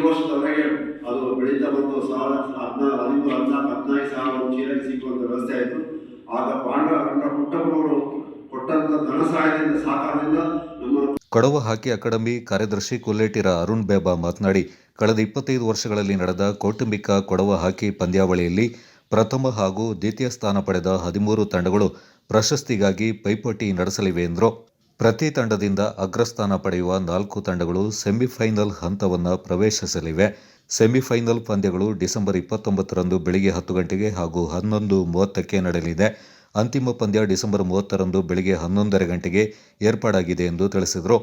ವರ್ಷದವರೆಗೆ ಅದು ಬೆಳೀತಾ ಬಂದು 15 ಸಾವಿರ ಚೀಲಕ್ಕೆ ಸಿಕ್ಕುವಂಥ ವ್ಯವಸ್ಥೆ ಆಯಿತು. ಆಗ ಪುಟ್ಟಪ್ಪನವರು ಕೊಟ್ಟಂಥ ಧನ ಸಹಾಯದಿಂದ ಸಹಕಾರದಿಂದ ನಮ್ಮ ಕೊಡವ ಹಾಕಿ ಅಕಾಡೆಮಿ ಕಾರ್ಯದರ್ಶಿ ಕೊಲ್ಲೇಟಿರ ಅರುಣ್ ಬೇಬಾ ಮಾತನಾಡಿ, ಕಳೆದ 25 ವರ್ಷಗಳಲ್ಲಿ ನಡೆದ ಕೌಟುಂಬಿಕ ಕೊಡವ ಹಾಕಿ ಪಂದ್ಯಾವಳಿಯಲ್ಲಿ ಪ್ರಥಮ ಹಾಗೂ ದ್ವಿತೀಯ ಸ್ಥಾನ ಪಡೆದ 13 ತಂಡಗಳು ಪ್ರಶಸ್ತಿಗಾಗಿ ಪೈಪೋಟಿ ನಡೆಸಲಿವೆ ಎಂದರು. ಪ್ರತಿ ತಂಡದಿಂದ ಅಗ್ರಸ್ಥಾನ ಪಡೆಯುವ 4 ತಂಡಗಳು ಸೆಮಿಫೈನಲ್ ಹಂತವನ್ನು ಪ್ರವೇಶಿಸಲಿವೆ. ಸೆಮಿಫೈನಲ್ ಪಂದ್ಯಗಳು ಡಿಸೆಂಬರ್ 29ರಂದು ಬೆಳಿಗ್ಗೆ 10 ಗಂಟೆಗೆ ಹಾಗೂ 11:30ಕ್ಕೆ ನಡೆಯಲಿದೆ. ಅಂತಿಮ ಪಂದ್ಯ ಡಿಸೆಂಬರ್ 30ರಂದು ಬೆಳಿಗ್ಗೆ 11:30 ಗಂಟೆಗೆ ಏರ್ಪಾಡಾಗಿದೆ ಎಂದು ತಿಳಿಸಿದರು.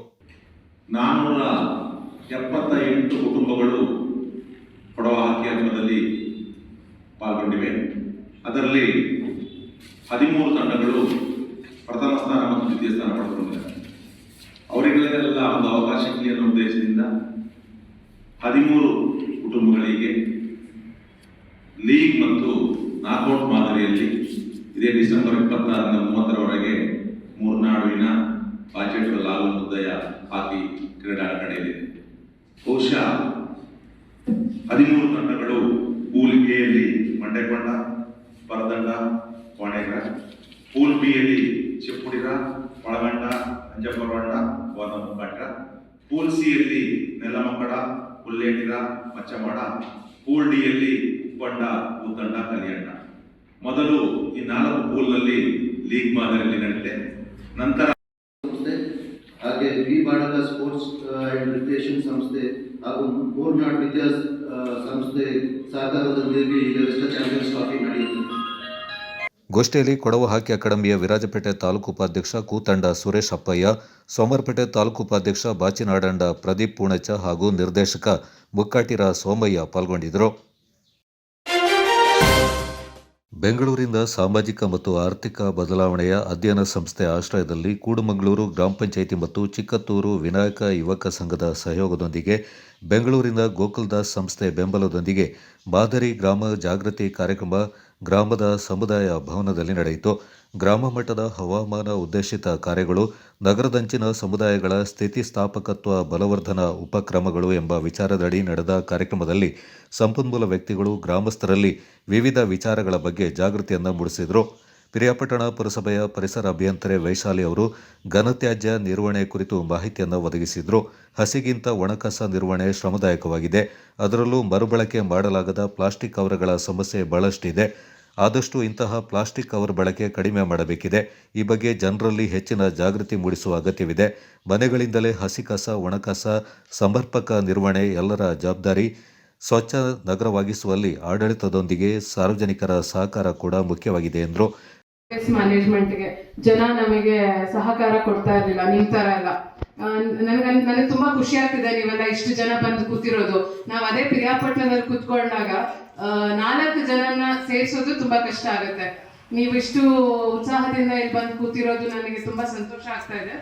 478 ಕುಟುಂಬಗಳು ಕೊಡವ ಹಾಕಿ ಹಬ್ಬದಲ್ಲಿ ಪಾಲ್ಗೊಂಡಿವೆ. ಅದರಲ್ಲಿ 13 ತಂಡಗಳು ಪ್ರಥಮ ಸ್ಥಾನ ಮತ್ತು ದ್ವಿತೀಯ ಸ್ಥಾನ ಪಡೆದುಕೊಂಡಿದ್ದಾರೆ. ಅವರಿಗೆಲ್ಲ ಒಂದು ಅವಕಾಶ ಅನ್ನೋ ಉದ್ದೇಶದಿಂದ 13 ಕುಟುಂಬಗಳಿಗೆ ಲೀಗ್ ಮತ್ತು ನಾಕೌಟ್ ಮಾದರಿಯಲ್ಲಿ ಇದೇ ಡಿಸೆಂಬರ್ 26-30ರವರೆಗೆ ಮೂರ್ನಾಡುವಿನ ಬಾಚೆಟ್ಟಿರ ಲಾಲು ಮುದ್ದಯ್ಯ ಹಾಕಿ ಕ್ರೀಡಾಂಗಣ ನಡೆಯಲಿದೆ. ಬಹುಶಃ 13 ತಂಡಗಳು ಪೂಲ್ ಎಯಲ್ಲಿ ಮಂಡೆಕೊಂಡ, ಪರದಂಡ, ಕೋಣೆಗ, ಪೂಲ್ ಬಿಯಲ್ಲಿ ಚಿಪ್ಪುಡಿರ, ಒಳಗಂಡ, ಅಂಜಪರವಂಡ, ಗೋನಮುಖಂಡ, ಪೂಲ್ ಸಿಯಲ್ಲಿ ನೆಲಮಕ್ಕಡ, ಹುಲ್ಲೇಟಿರ, ಮಚ್ಚಮಾಡ, ಪೂಲ್ ಡಿಯಲ್ಲಿ ಉಪ್ಪಂಡ, ಉದ್ದಂಡ, ಕಲಿಯಂಡ. ಮೊದಲು ಈ 4 ಪೂಲ್ನಲ್ಲಿ ಲೀಗ್ ಮಾದರಿಯಲ್ಲಿ ನಡೆದಿದೆ. ನಂತರ ಹಾಗೆ V Badaga sports and recreation ಸಂಸ್ಥೆ ಹಾಗೂ ಮೂರ್ನಾಡ್ ವಿದ್ಯಾ ಸಂಸ್ಥೆ ಸಹಕಾರದೊಂದಿಗೆ ಈ ಲೆವಿಸ್ಟಾ ಚಾಂಪಿಯನ್ಸ್ ಟ್ರೋಫಿ ನಡೆಯುತ್ತದೆ. ಗೋಷ್ಠಿಯಲ್ಲಿ ಕೊಡವ ಹಾಕಿ ಅಕಾಡೆಮಿಯ ವಿರಾಜಪೇಟೆ ತಾಲೂಕು ಉಪಾಧ್ಯಕ್ಷ ಕೂತಂಡ ಸುರೇಶ್ ಅಪ್ಪಯ್ಯ, ಸೋಮರಪೇಟೆ ತಾಲೂಕು ಉಪಾಧ್ಯಕ್ಷ ಬಾಚಿನಾಡಂಡ ಪ್ರದೀಪ್ ಪೂಣಚ್ಚ ಹಾಗೂ ನಿರ್ದೇಶಕ ಮುಕ್ಕಾಟಿರ ಸೋಮಯ್ಯ ಪಾಲ್ಗೊಂಡಿದ್ದರು. ಬೆಂಗಳೂರಿನ ಸಾಮಾಜಿಕ ಮತ್ತು ಆರ್ಥಿಕ ಬದಲಾವಣೆಯ ಅಧ್ಯಯನ ಸಂಸ್ಥೆ ಆಶ್ರಯದಲ್ಲಿ ಕೂಡುಮಂಗಳೂರು ಗ್ರಾಮ ಪಂಚಾಯಿತಿ ಮತ್ತು ಚಿಕ್ಕತ್ತೂರು ವಿನಾಯಕ ಯುವಕ ಸಂಘದ ಸಹಯೋಗದೊಂದಿಗೆ ಬೆಂಗಳೂರಿನ ಗೋಕುಲ್ದಾಸ್ ಸಂಸ್ಥೆ ಬೆಂಬಲದೊಂದಿಗೆ ಮಾದರಿ ಗ್ರಾಮ ಜಾಗೃತಿ ಕಾರ್ಯಕ್ರಮ ಗ್ರಾಮದ ಸಮುದಾಯ ಭವನದಲ್ಲಿ ನಡೆಯಿತು. ಗ್ರಾಮ ಮಟ್ಟದ ಹವಾಮಾನ ಉದ್ದೇಶಿತ ಕಾರ್ಯಗಳು, ನಗರದಂಚಿನ ಸಮುದಾಯಗಳ ಸ್ಥಿತಿಸ್ಥಾಪಕತ್ವ ಬಲವರ್ಧನಾ ಉಪಕ್ರಮಗಳು ಎಂಬ ವಿಚಾರದಡಿ ನಡೆದ ಕಾರ್ಯಕ್ರಮದಲ್ಲಿ ಸಂಪನ್ಮೂಲ ವ್ಯಕ್ತಿಗಳು ಗ್ರಾಮಸ್ಥರಲ್ಲಿ ವಿವಿಧ ವಿಚಾರಗಳ ಬಗ್ಗೆ ಜಾಗೃತಿಯನ್ನು ಮೂಡಿಸಿದರು. ಪಿರಿಯಾಪಟ್ಟಣ ಪುರಸಭೆಯ ಪರಿಸರ ಅಭಿಯಂತರೆ ವೈಶಾಲಿ ಅವರು ಘನತ್ಯಾಜ್ಯ ನಿರ್ವಹಣೆ ಕುರಿತು ಮಾಹಿತಿಯನ್ನು ಒದಗಿಸಿದರು. ಹಸಿಗಿಂತ ಒಣಕಸ ನಿರ್ವಹಣೆ ಶ್ರಮದಾಯಕವಾಗಿದೆ. ಅದರಲ್ಲೂ ಮರುಬಳಕೆ ಮಾಡಲಾಗದ ಪ್ಲಾಸ್ಟಿಕ್ ಕವರ್ಗಳ ಸಮಸ್ಯೆ ಬಹಳಷ್ಟಿದೆ. ಆದಷ್ಟು ಇಂತಹ ಪ್ಲಾಸ್ಟಿಕ್ ಕವರ್ ಬಳಕೆ ಕಡಿಮೆ ಮಾಡಬೇಕಿದೆ. ಈ ಬಗ್ಗೆ ಜನರಲ್ಲಿ ಹೆಚ್ಚಿನ ಜಾಗೃತಿ ಮೂಡಿಸುವ ಅಗತ್ಯವಿದೆ. ಮನೆಗಳಿಂದಲೇ ಹಸಿ ಕಸ, ಒಣಕಸ ಸಮರ್ಪಕ ನಿರ್ವಹಣೆ ಎಲ್ಲರ ಜವಾಬ್ದಾರಿ. ಸ್ವಚ್ಛ ನಗರವಾಗಿಸುವಲ್ಲಿ ಆಡಳಿತದೊಂದಿಗೆ ಸಾರ್ವಜನಿಕರ ಸಹಕಾರ ಕೂಡ ಮುಖ್ಯವಾಗಿದೆ ಎಂದರು. ಮ್ಯಾನೇಜ್ಮೆಂಟ್ಗೆ ಜನ ನಮಗೆ ಸಹಕಾರ ಕೊಡ್ತಾ ಇರಲಿಲ್ಲ, ನಿಮ್ ತರ ಎಲ್ಲ. ನನಗೆ ತುಂಬಾ ಖುಷಿ ಆಗ್ತಿದೆ ನೀವೆಲ್ಲ ಇಷ್ಟು ಜನ ಬಂದು ಕೂತಿರೋದು. ನಾವು ಅದೇ ಪಿರಿಯಾಪಟ್ಟಣದಲ್ಲಿ ಕೂತ್ಕೊಂಡಾಗ 4 ಜನನ ಸೇರಿಸೋದು ತುಂಬಾ ಕಷ್ಟ ಆಗುತ್ತೆ. ನೀವು ಇಷ್ಟು ಉತ್ಸಾಹದಿಂದ ಇಲ್ಲಿ ಬಂದು ಕೂತಿರೋದು ನನಗೆ ತುಂಬಾ ಸಂತೋಷ ಆಗ್ತಾ ಇದೆ.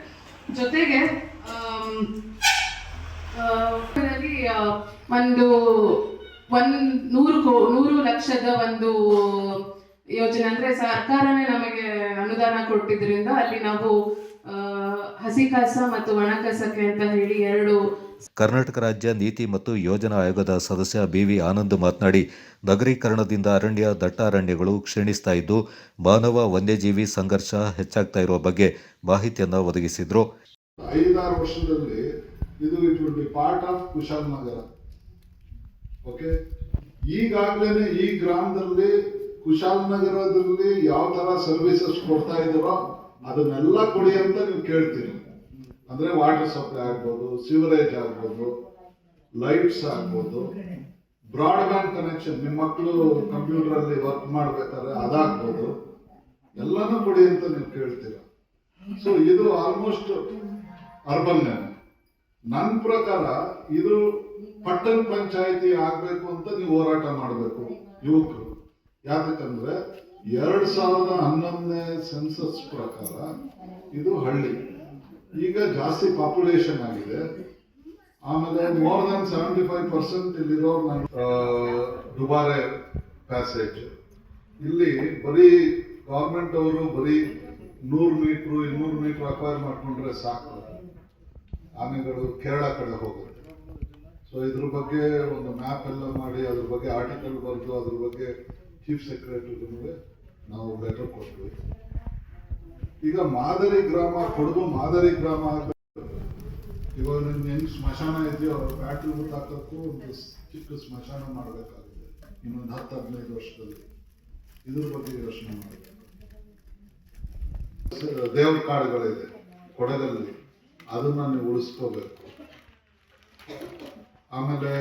ಜೊತೆಗೆ ಒಂದು 100 ಲಕ್ಷದ ಒಂದು ಯೋಜನೆ, ಅಂದ್ರೆ ಸರ್ಕಾರನೇ ನಮಗೆ ಅನುದಾನ ಕೊಟ್ಟಿದ್ರಿಂದ ಅಲ್ಲಿ ನಾವು ಹಸಿ ಕಸ ಮತ್ತು ಒಣ ಕಸಕ್ಕೆ ಅಂತ ಹೇಳಿ 2. ಕರ್ನಾಟಕ ರಾಜ್ಯ ನೀತಿ ಮತ್ತು ಯೋಜನಾ ಆಯೋಗದ ಸದಸ್ಯ BV ಆನಂದ್ ಮಾತನಾಡಿ, ನಗರೀಕರಣದಿಂದ ಅರಣ್ಯ, ದಟ್ಟ ಅರಣ್ಯಗಳು ಕ್ಷೀಣಿಸ್ತಾ ಇದ್ದು ಮಾನವ ವನ್ಯಜೀವಿ ಸಂಘರ್ಷ ಹೆಚ್ಚಾಗ್ತಾ ಇರುವ ಬಗ್ಗೆ ಮಾಹಿತಿಯನ್ನು ಒದಗಿಸಿದ್ರು. 5-6 ವರ್ಷದಲ್ಲಿ ಇದು it will be part of Kushalnagar. Okay, ಈಗಾಗಲೇ ಈ ಗ್ರಾಮದಲ್ಲಿ ಕುಶಾಲನಗರದಲ್ಲಿ ಯಾವ ತರ ಸರ್ವಿಸಸ್ ಕೊಡ್ತಾ ಇದ್ದಾರೋ ಅದನ್ನೆಲ್ಲ ಕೊಡಿ ಅಂತ ನೀವು ಕೇಳ್ತೀರಿ. ಅಂದ್ರೆ ವಾಟರ್ ಸಪ್ಲೈ ಆಗ್ಬೋದು, ಸಿವರೇಜ್ ಆಗ್ಬೋದು, ಲೈಟ್ಸ್ ಆಗ್ಬೋದು, ಬ್ರಾಡ್ಬ್ಯಾಂಡ್ ಕನೆಕ್ಷನ್, ನಿಮ್ಮ ಮಕ್ಕಳು ಕಂಪ್ಯೂಟರ್ ಅಲ್ಲಿ ವರ್ಕ್ ಮಾಡ್ಬೇಕಾದ್ರೆ ಅದಾಗ್ಬೋದು, ಎಲ್ಲಾನು ಕೊಡಿ ಅಂತ ನೀವು ಕೇಳ್ತೀರ. ಸೊ ಇದು ಆಲ್ಮೋಸ್ಟ್ ಅರ್ಬನ್. ನನ್ನ ಪ್ರಕಾರ ಇದು ಪಟ್ಟಣ ಪಂಚಾಯಿತಿ ಆಗ್ಬೇಕು ಅಂತ ನೀವು ಹೋರಾಟ ಮಾಡಬೇಕು ಯುವಕರು. ಯಾಕಂದ್ರೆ 2011ನೇ ಸೆನ್ಸಸ್ ಪ್ರಕಾರ ಇದು ಹಳ್ಳಿ. ಈಗ ಜಾಸ್ತಿ ಪಾಪ್ಯುಲೇಷನ್ ಆಗಿದೆ. ಆಮೇಲೆ ಮೋರ್ ದನ್ 75% ಇಲ್ಲಿರೋ ದುಬಾರೆ ಪ್ಯಾಸೇಜ್. ಇಲ್ಲಿ ಬರೀ ಗವರ್ಮೆಂಟ್ ಅವರು ಬರೀ 100 ಮೀಟರ್ 200 ಮೀಟರ್ ಅಕ್ವೈರ್ ಮಾಡ್ಕೊಂಡ್ರೆ ಸಾಕು, ಆನೆಗಳು ಕೇರಳ ಕಡೆ ಹೋಗುತ್ತೆ. ಸೊ ಇದ್ರ ಬಗ್ಗೆ ಒಂದು ಮ್ಯಾಪ್ ಎಲ್ಲ ಮಾಡಿ ಅದ್ರ ಬಗ್ಗೆ ಆರ್ಟಿಕಲ್ ಬರೆದು ಅದ್ರ ಬಗ್ಗೆ ಚೀಫ್ ಸೆಕ್ರೆಟರಿ ನಾವು ಲೆಟರ್ ಕೊಟ್ವಿ. ಈಗ ಮಾದರಿ ಗ್ರಾಮ, ಕೊಡಗು ಮಾದರಿ ಗ್ರಾಮ ಇವಾಗ ನಿಮ್ಗೆ ಹೆಂಗ್ ಸ್ಮಶಾನ ಇದೆಯೋ ಬ್ಯಾಟ್ರಿ ಹಾಕಕ್ಕೂ ಒಂದು ಚಿಕ್ಕ ಸ್ಮಶಾನ ಮಾಡಬೇಕಾಗಿದೆ ಇನ್ನೊಂದು 10-15 ವರ್ಷದಲ್ಲಿ. ಇದ್ರ ಬಗ್ಗೆ ಯೋಚನೆ ಮಾಡಬೇಕು. ದೇವ್ರ ಕಾಡುಗಳಿದೆ ಕೊಡಗಲ್ಲಿ, ಅದನ್ನ ನೀವು ಉಳಿಸ್ಕೋಬೇಕು. ಆಮೇಲೆ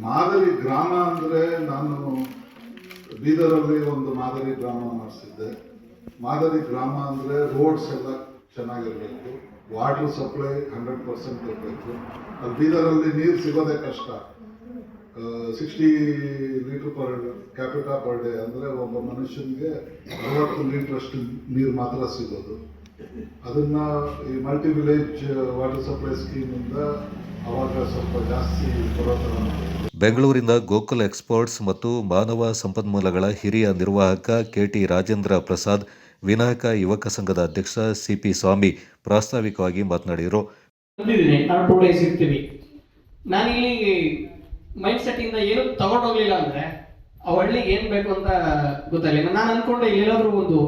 ಮಾದರಿ ಗ್ರಾಮ ಅಂದ್ರೆ ನಾನು ಬೀದರಲ್ಲಿ ಒಂದು ಮಾದರಿ ಗ್ರಾಮ ಮಾಡಿಸಿದ್ದೆ. ಮಾದರಿ ಗ್ರಾಮ ಅಂದ್ರೆ ರೋಡ್ಸ್ ಎಲ್ಲ ಚೆನ್ನಾಗಿರ್ಬೇಕು, ವಾಟರ್ ಸಪ್ಲೈ 100% ಇರಬೇಕು. ಅಲ್ಲಿ ಬೀದರಲ್ಲಿ ನೀರು ಸಿಗೋದೇ ಕಷ್ಟ. 60 litre per capita per day, ಅಂದ್ರೆ ಒಬ್ಬ ಮನುಷ್ಯನಿಗೆ 60 ಲೀಟರ್ ಅಷ್ಟು ನೀರು ಮಾತ್ರ ಸಿಗೋದು. ಅದನ್ನ ಈ multi village water supply scheme ಇಂದ ಅವಾಗ ಸ್ವಲ್ಪ ಜಾಸ್ತಿ ಬರೋ ಥರ ಮಾಡಿದ್ರು. ಬೆಂಗಳೂರಿನ ಗೋಕುಲ್ ಎಕ್ಸ್ಪೋರ್ಟ್ಸ್ ಮತ್ತು ಮಾನವ ಸಂಪನ್ಮೂಲಗಳ ಹಿರಿಯ ನಿರ್ವಾಹಕ KT ರಾಜೇಂದ್ರ ಪ್ರಸಾದ್, ವಿನಾಯಕ ಯುವಕ ಸಂಘದ ಅಧ್ಯಕ್ಷ CP ಸ್ವಾಮಿ ಪ್ರಾಸ್ತಾವಿಕವಾಗಿ ಮಾತನಾಡಿದರು. ನಾವು 2 ಡೇಸ್ ಇರ್ತೀವಿ. ನಾನಿಲ್ಲಿ ಮೈಂಡ್ ಸೆಟ್ ಇಂದ ಏನು ತಗೊಂಡೋಗ್ಲಿಲ್ಲ ಅಂದ್ರೆ ಆ ಹಳ್ಳಿಗೆ ಏನ್ ಬೇಕು ಅಂತ ಗೊತ್ತಾಗಲಿಲ್ಲ. ನಾನು ಅನ್ಕೊಂಡೆ ಎಲ್ಲಾದ್ರೂ ಒಂದು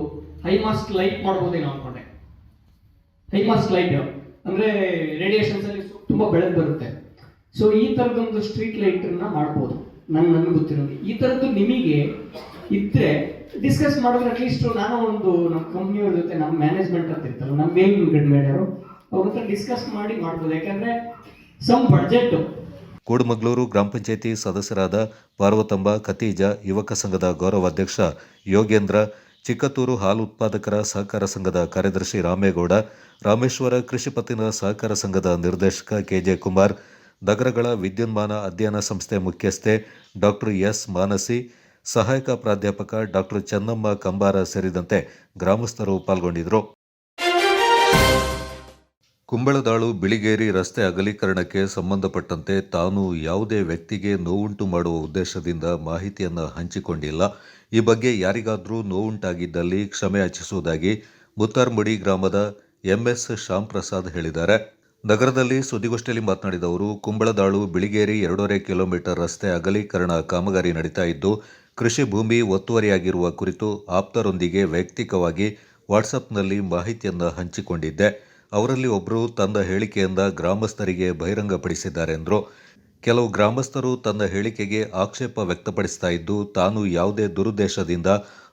ಹೈ ಮಾಸ್ಟ್ ಲೈಟ್ ಮಾಡ್ಬೋದೇನೋ ಅನ್ಕೊಂಡೆ. ಹೈ ಮಾಸ್ಟ್ ಲೈಟ್ ಅಂದ್ರೆ ರೇಡಿಯೇಷನ್ಸ್ ಅಲ್ಲಿ ತುಂಬಾ ಬೆಳಕು ಬರುತ್ತೆ. ಸೊ ಈ ತರದೊಂದು ಸ್ಟ್ರೀಟ್ ಲೈಟ್ ಅನ್ನ ಮಾಡ್ಬೋದು. ನನ್ಗೆ ಗೊತ್ತಿರೋದು ಈ ತರದ್ದು ನಿಮಗೆ ಇದ್ರೆ ಡಿಸ್ಕಸ್ ಮಾಡಿದ್ರೆ ಅಟ್ಲೀಸ್ಟ್ ನಾನು ಒಂದು ನಮ್ಮ ಕಂಪ್ನಿಯವ್ರ ಜೊತೆ ನಮ್ಮ ಮ್ಯಾನೇಜ್ಮೆಂಟ್ ಅಂತ ಇರ್ತಾರಲ್ಲ, ನಮ್ಮ ಮೇನ್ ಮೇಡರು ಅವ್ರ ಹತ್ರ ಡಿಸ್ಕಸ್ ಮಾಡಿ ಮಾಡ್ಬೋದು. ಯಾಕಂದ್ರೆ ಸಮ್ ಬಡ್ಜೆಟ್. ಕೂಡಮಗಳೂರು ಗ್ರಾಮ ಪಂಚಾಯಿತಿ ಸದಸ್ಯರಾದ ಪಾರ್ವತಂಬ, ಖತೀಜ, ಯುವಕ ಸಂಘದ ಗೌರವಾಧ್ಯಕ್ಷ ಯೋಗೇಂದ್ರ, ಚಿಕ್ಕತ್ತೂರು ಹಾಲು ಉತ್ಪಾದಕರ ಸಹಕಾರ ಸಂಘದ ಕಾರ್ಯದರ್ಶಿ ರಾಮೇಗೌಡ, ರಾಮೇಶ್ವರ ಕೃಷಿ ಪತ್ತಿನ ಸಹಕಾರ ಸಂಘದ ನಿರ್ದೇಶಕ KJ ಕುಮಾರ್, ನಗರಗಳ ವಿದ್ಯುನ್ಮಾನ ಅಧ್ಯಯನ ಸಂಸ್ಥೆ ಮುಖ್ಯಸ್ಥೆ ಡಾಕ್ಟರ್ S ಮಾನಸಿ, ಸಹಾಯಕ ಪ್ರಾಧ್ಯಾಪಕ ಡಾಕ್ಟರ್ ಚೆನ್ನಮ್ಮ ಕಂಬಾರ ಸೇರಿದಂತೆ ಗ್ರಾಮಸ್ಥರು ಪಾಲ್ಗೊಂಡಿದ್ದರು. ಕುಂಬಳದಾಳು ಬಿಳಿಗೇರಿ ರಸ್ತೆ ಅಗಲೀಕರಣಕ್ಕೆ ಸಂಬಂಧಪಟ್ಟಂತೆ ತಾನು ಯಾವುದೇ ವ್ಯಕ್ತಿಗೆ ನೋವುಂಟು ಮಾಡುವ ಉದ್ದೇಶದಿಂದ ಮಾಹಿತಿಯನ್ನು ಹಂಚಿಕೊಂಡಿಲ್ಲ. ಈ ಬಗ್ಗೆ ಯಾರಿಗಾದರೂ ನೋವುಂಟಾಗಿದ್ದಲ್ಲಿ ಕ್ಷಮೆ ಯಾಚಿಸುವುದಾಗಿ ಮುತ್ತಾರ್ಮುಡಿ ಗ್ರಾಮದ ಎಂಎಸ್ ಶ್ಯಾಮ್ ಪ್ರಸಾದ್ ಹೇಳಿದ್ದಾರೆ. ನಗರದಲ್ಲಿ ಸುದ್ದಿಗೋಷ್ಠಿಯಲ್ಲಿ ಮಾತನಾಡಿದ ಅವರು, ಕುಂಬಳದಾಳು ಬಿಳಿಗೇರಿ 2.5 ಕಿಲೋಮೀಟರ್ ರಸ್ತೆ ಅಗಲೀಕರಣ ಕಾಮಗಾರಿ ನಡೀತಾ ಇದ್ದು, ಕೃಷಿ ಭೂಮಿ ಒತ್ತುವರಿಯಾಗಿರುವ ಕುರಿತು ಆಪ್ತರೊಂದಿಗೆ ವೈಯಕ್ತಿಕವಾಗಿ ವಾಟ್ಸಪ್ನಲ್ಲಿ ಮಾಹಿತಿಯನ್ನು ಹಂಚಿಕೊಂಡಿದ್ದೆ. ಅವರಲ್ಲಿ ಒಬ್ಬರು ತನ್ನ ಹೇಳಿಕೆಯಿಂದ ಗ್ರಾಮಸ್ಥರಿಗೆ ಬಹಿರಂಗಪಡಿಸಿದ್ದಾರೆ ಎಂದರು. ಕೆಲವು ಗ್ರಾಮಸ್ಥರು ತನ್ನ ಹೇಳಿಕೆಗೆ ಆಕ್ಷೇಪ ವ್ಯಕ್ತಪಡಿಸ್ತಾ ಇದ್ದು, ತಾನು ಯಾವುದೇ ದುರುದ್ದೇಶದಿಂದ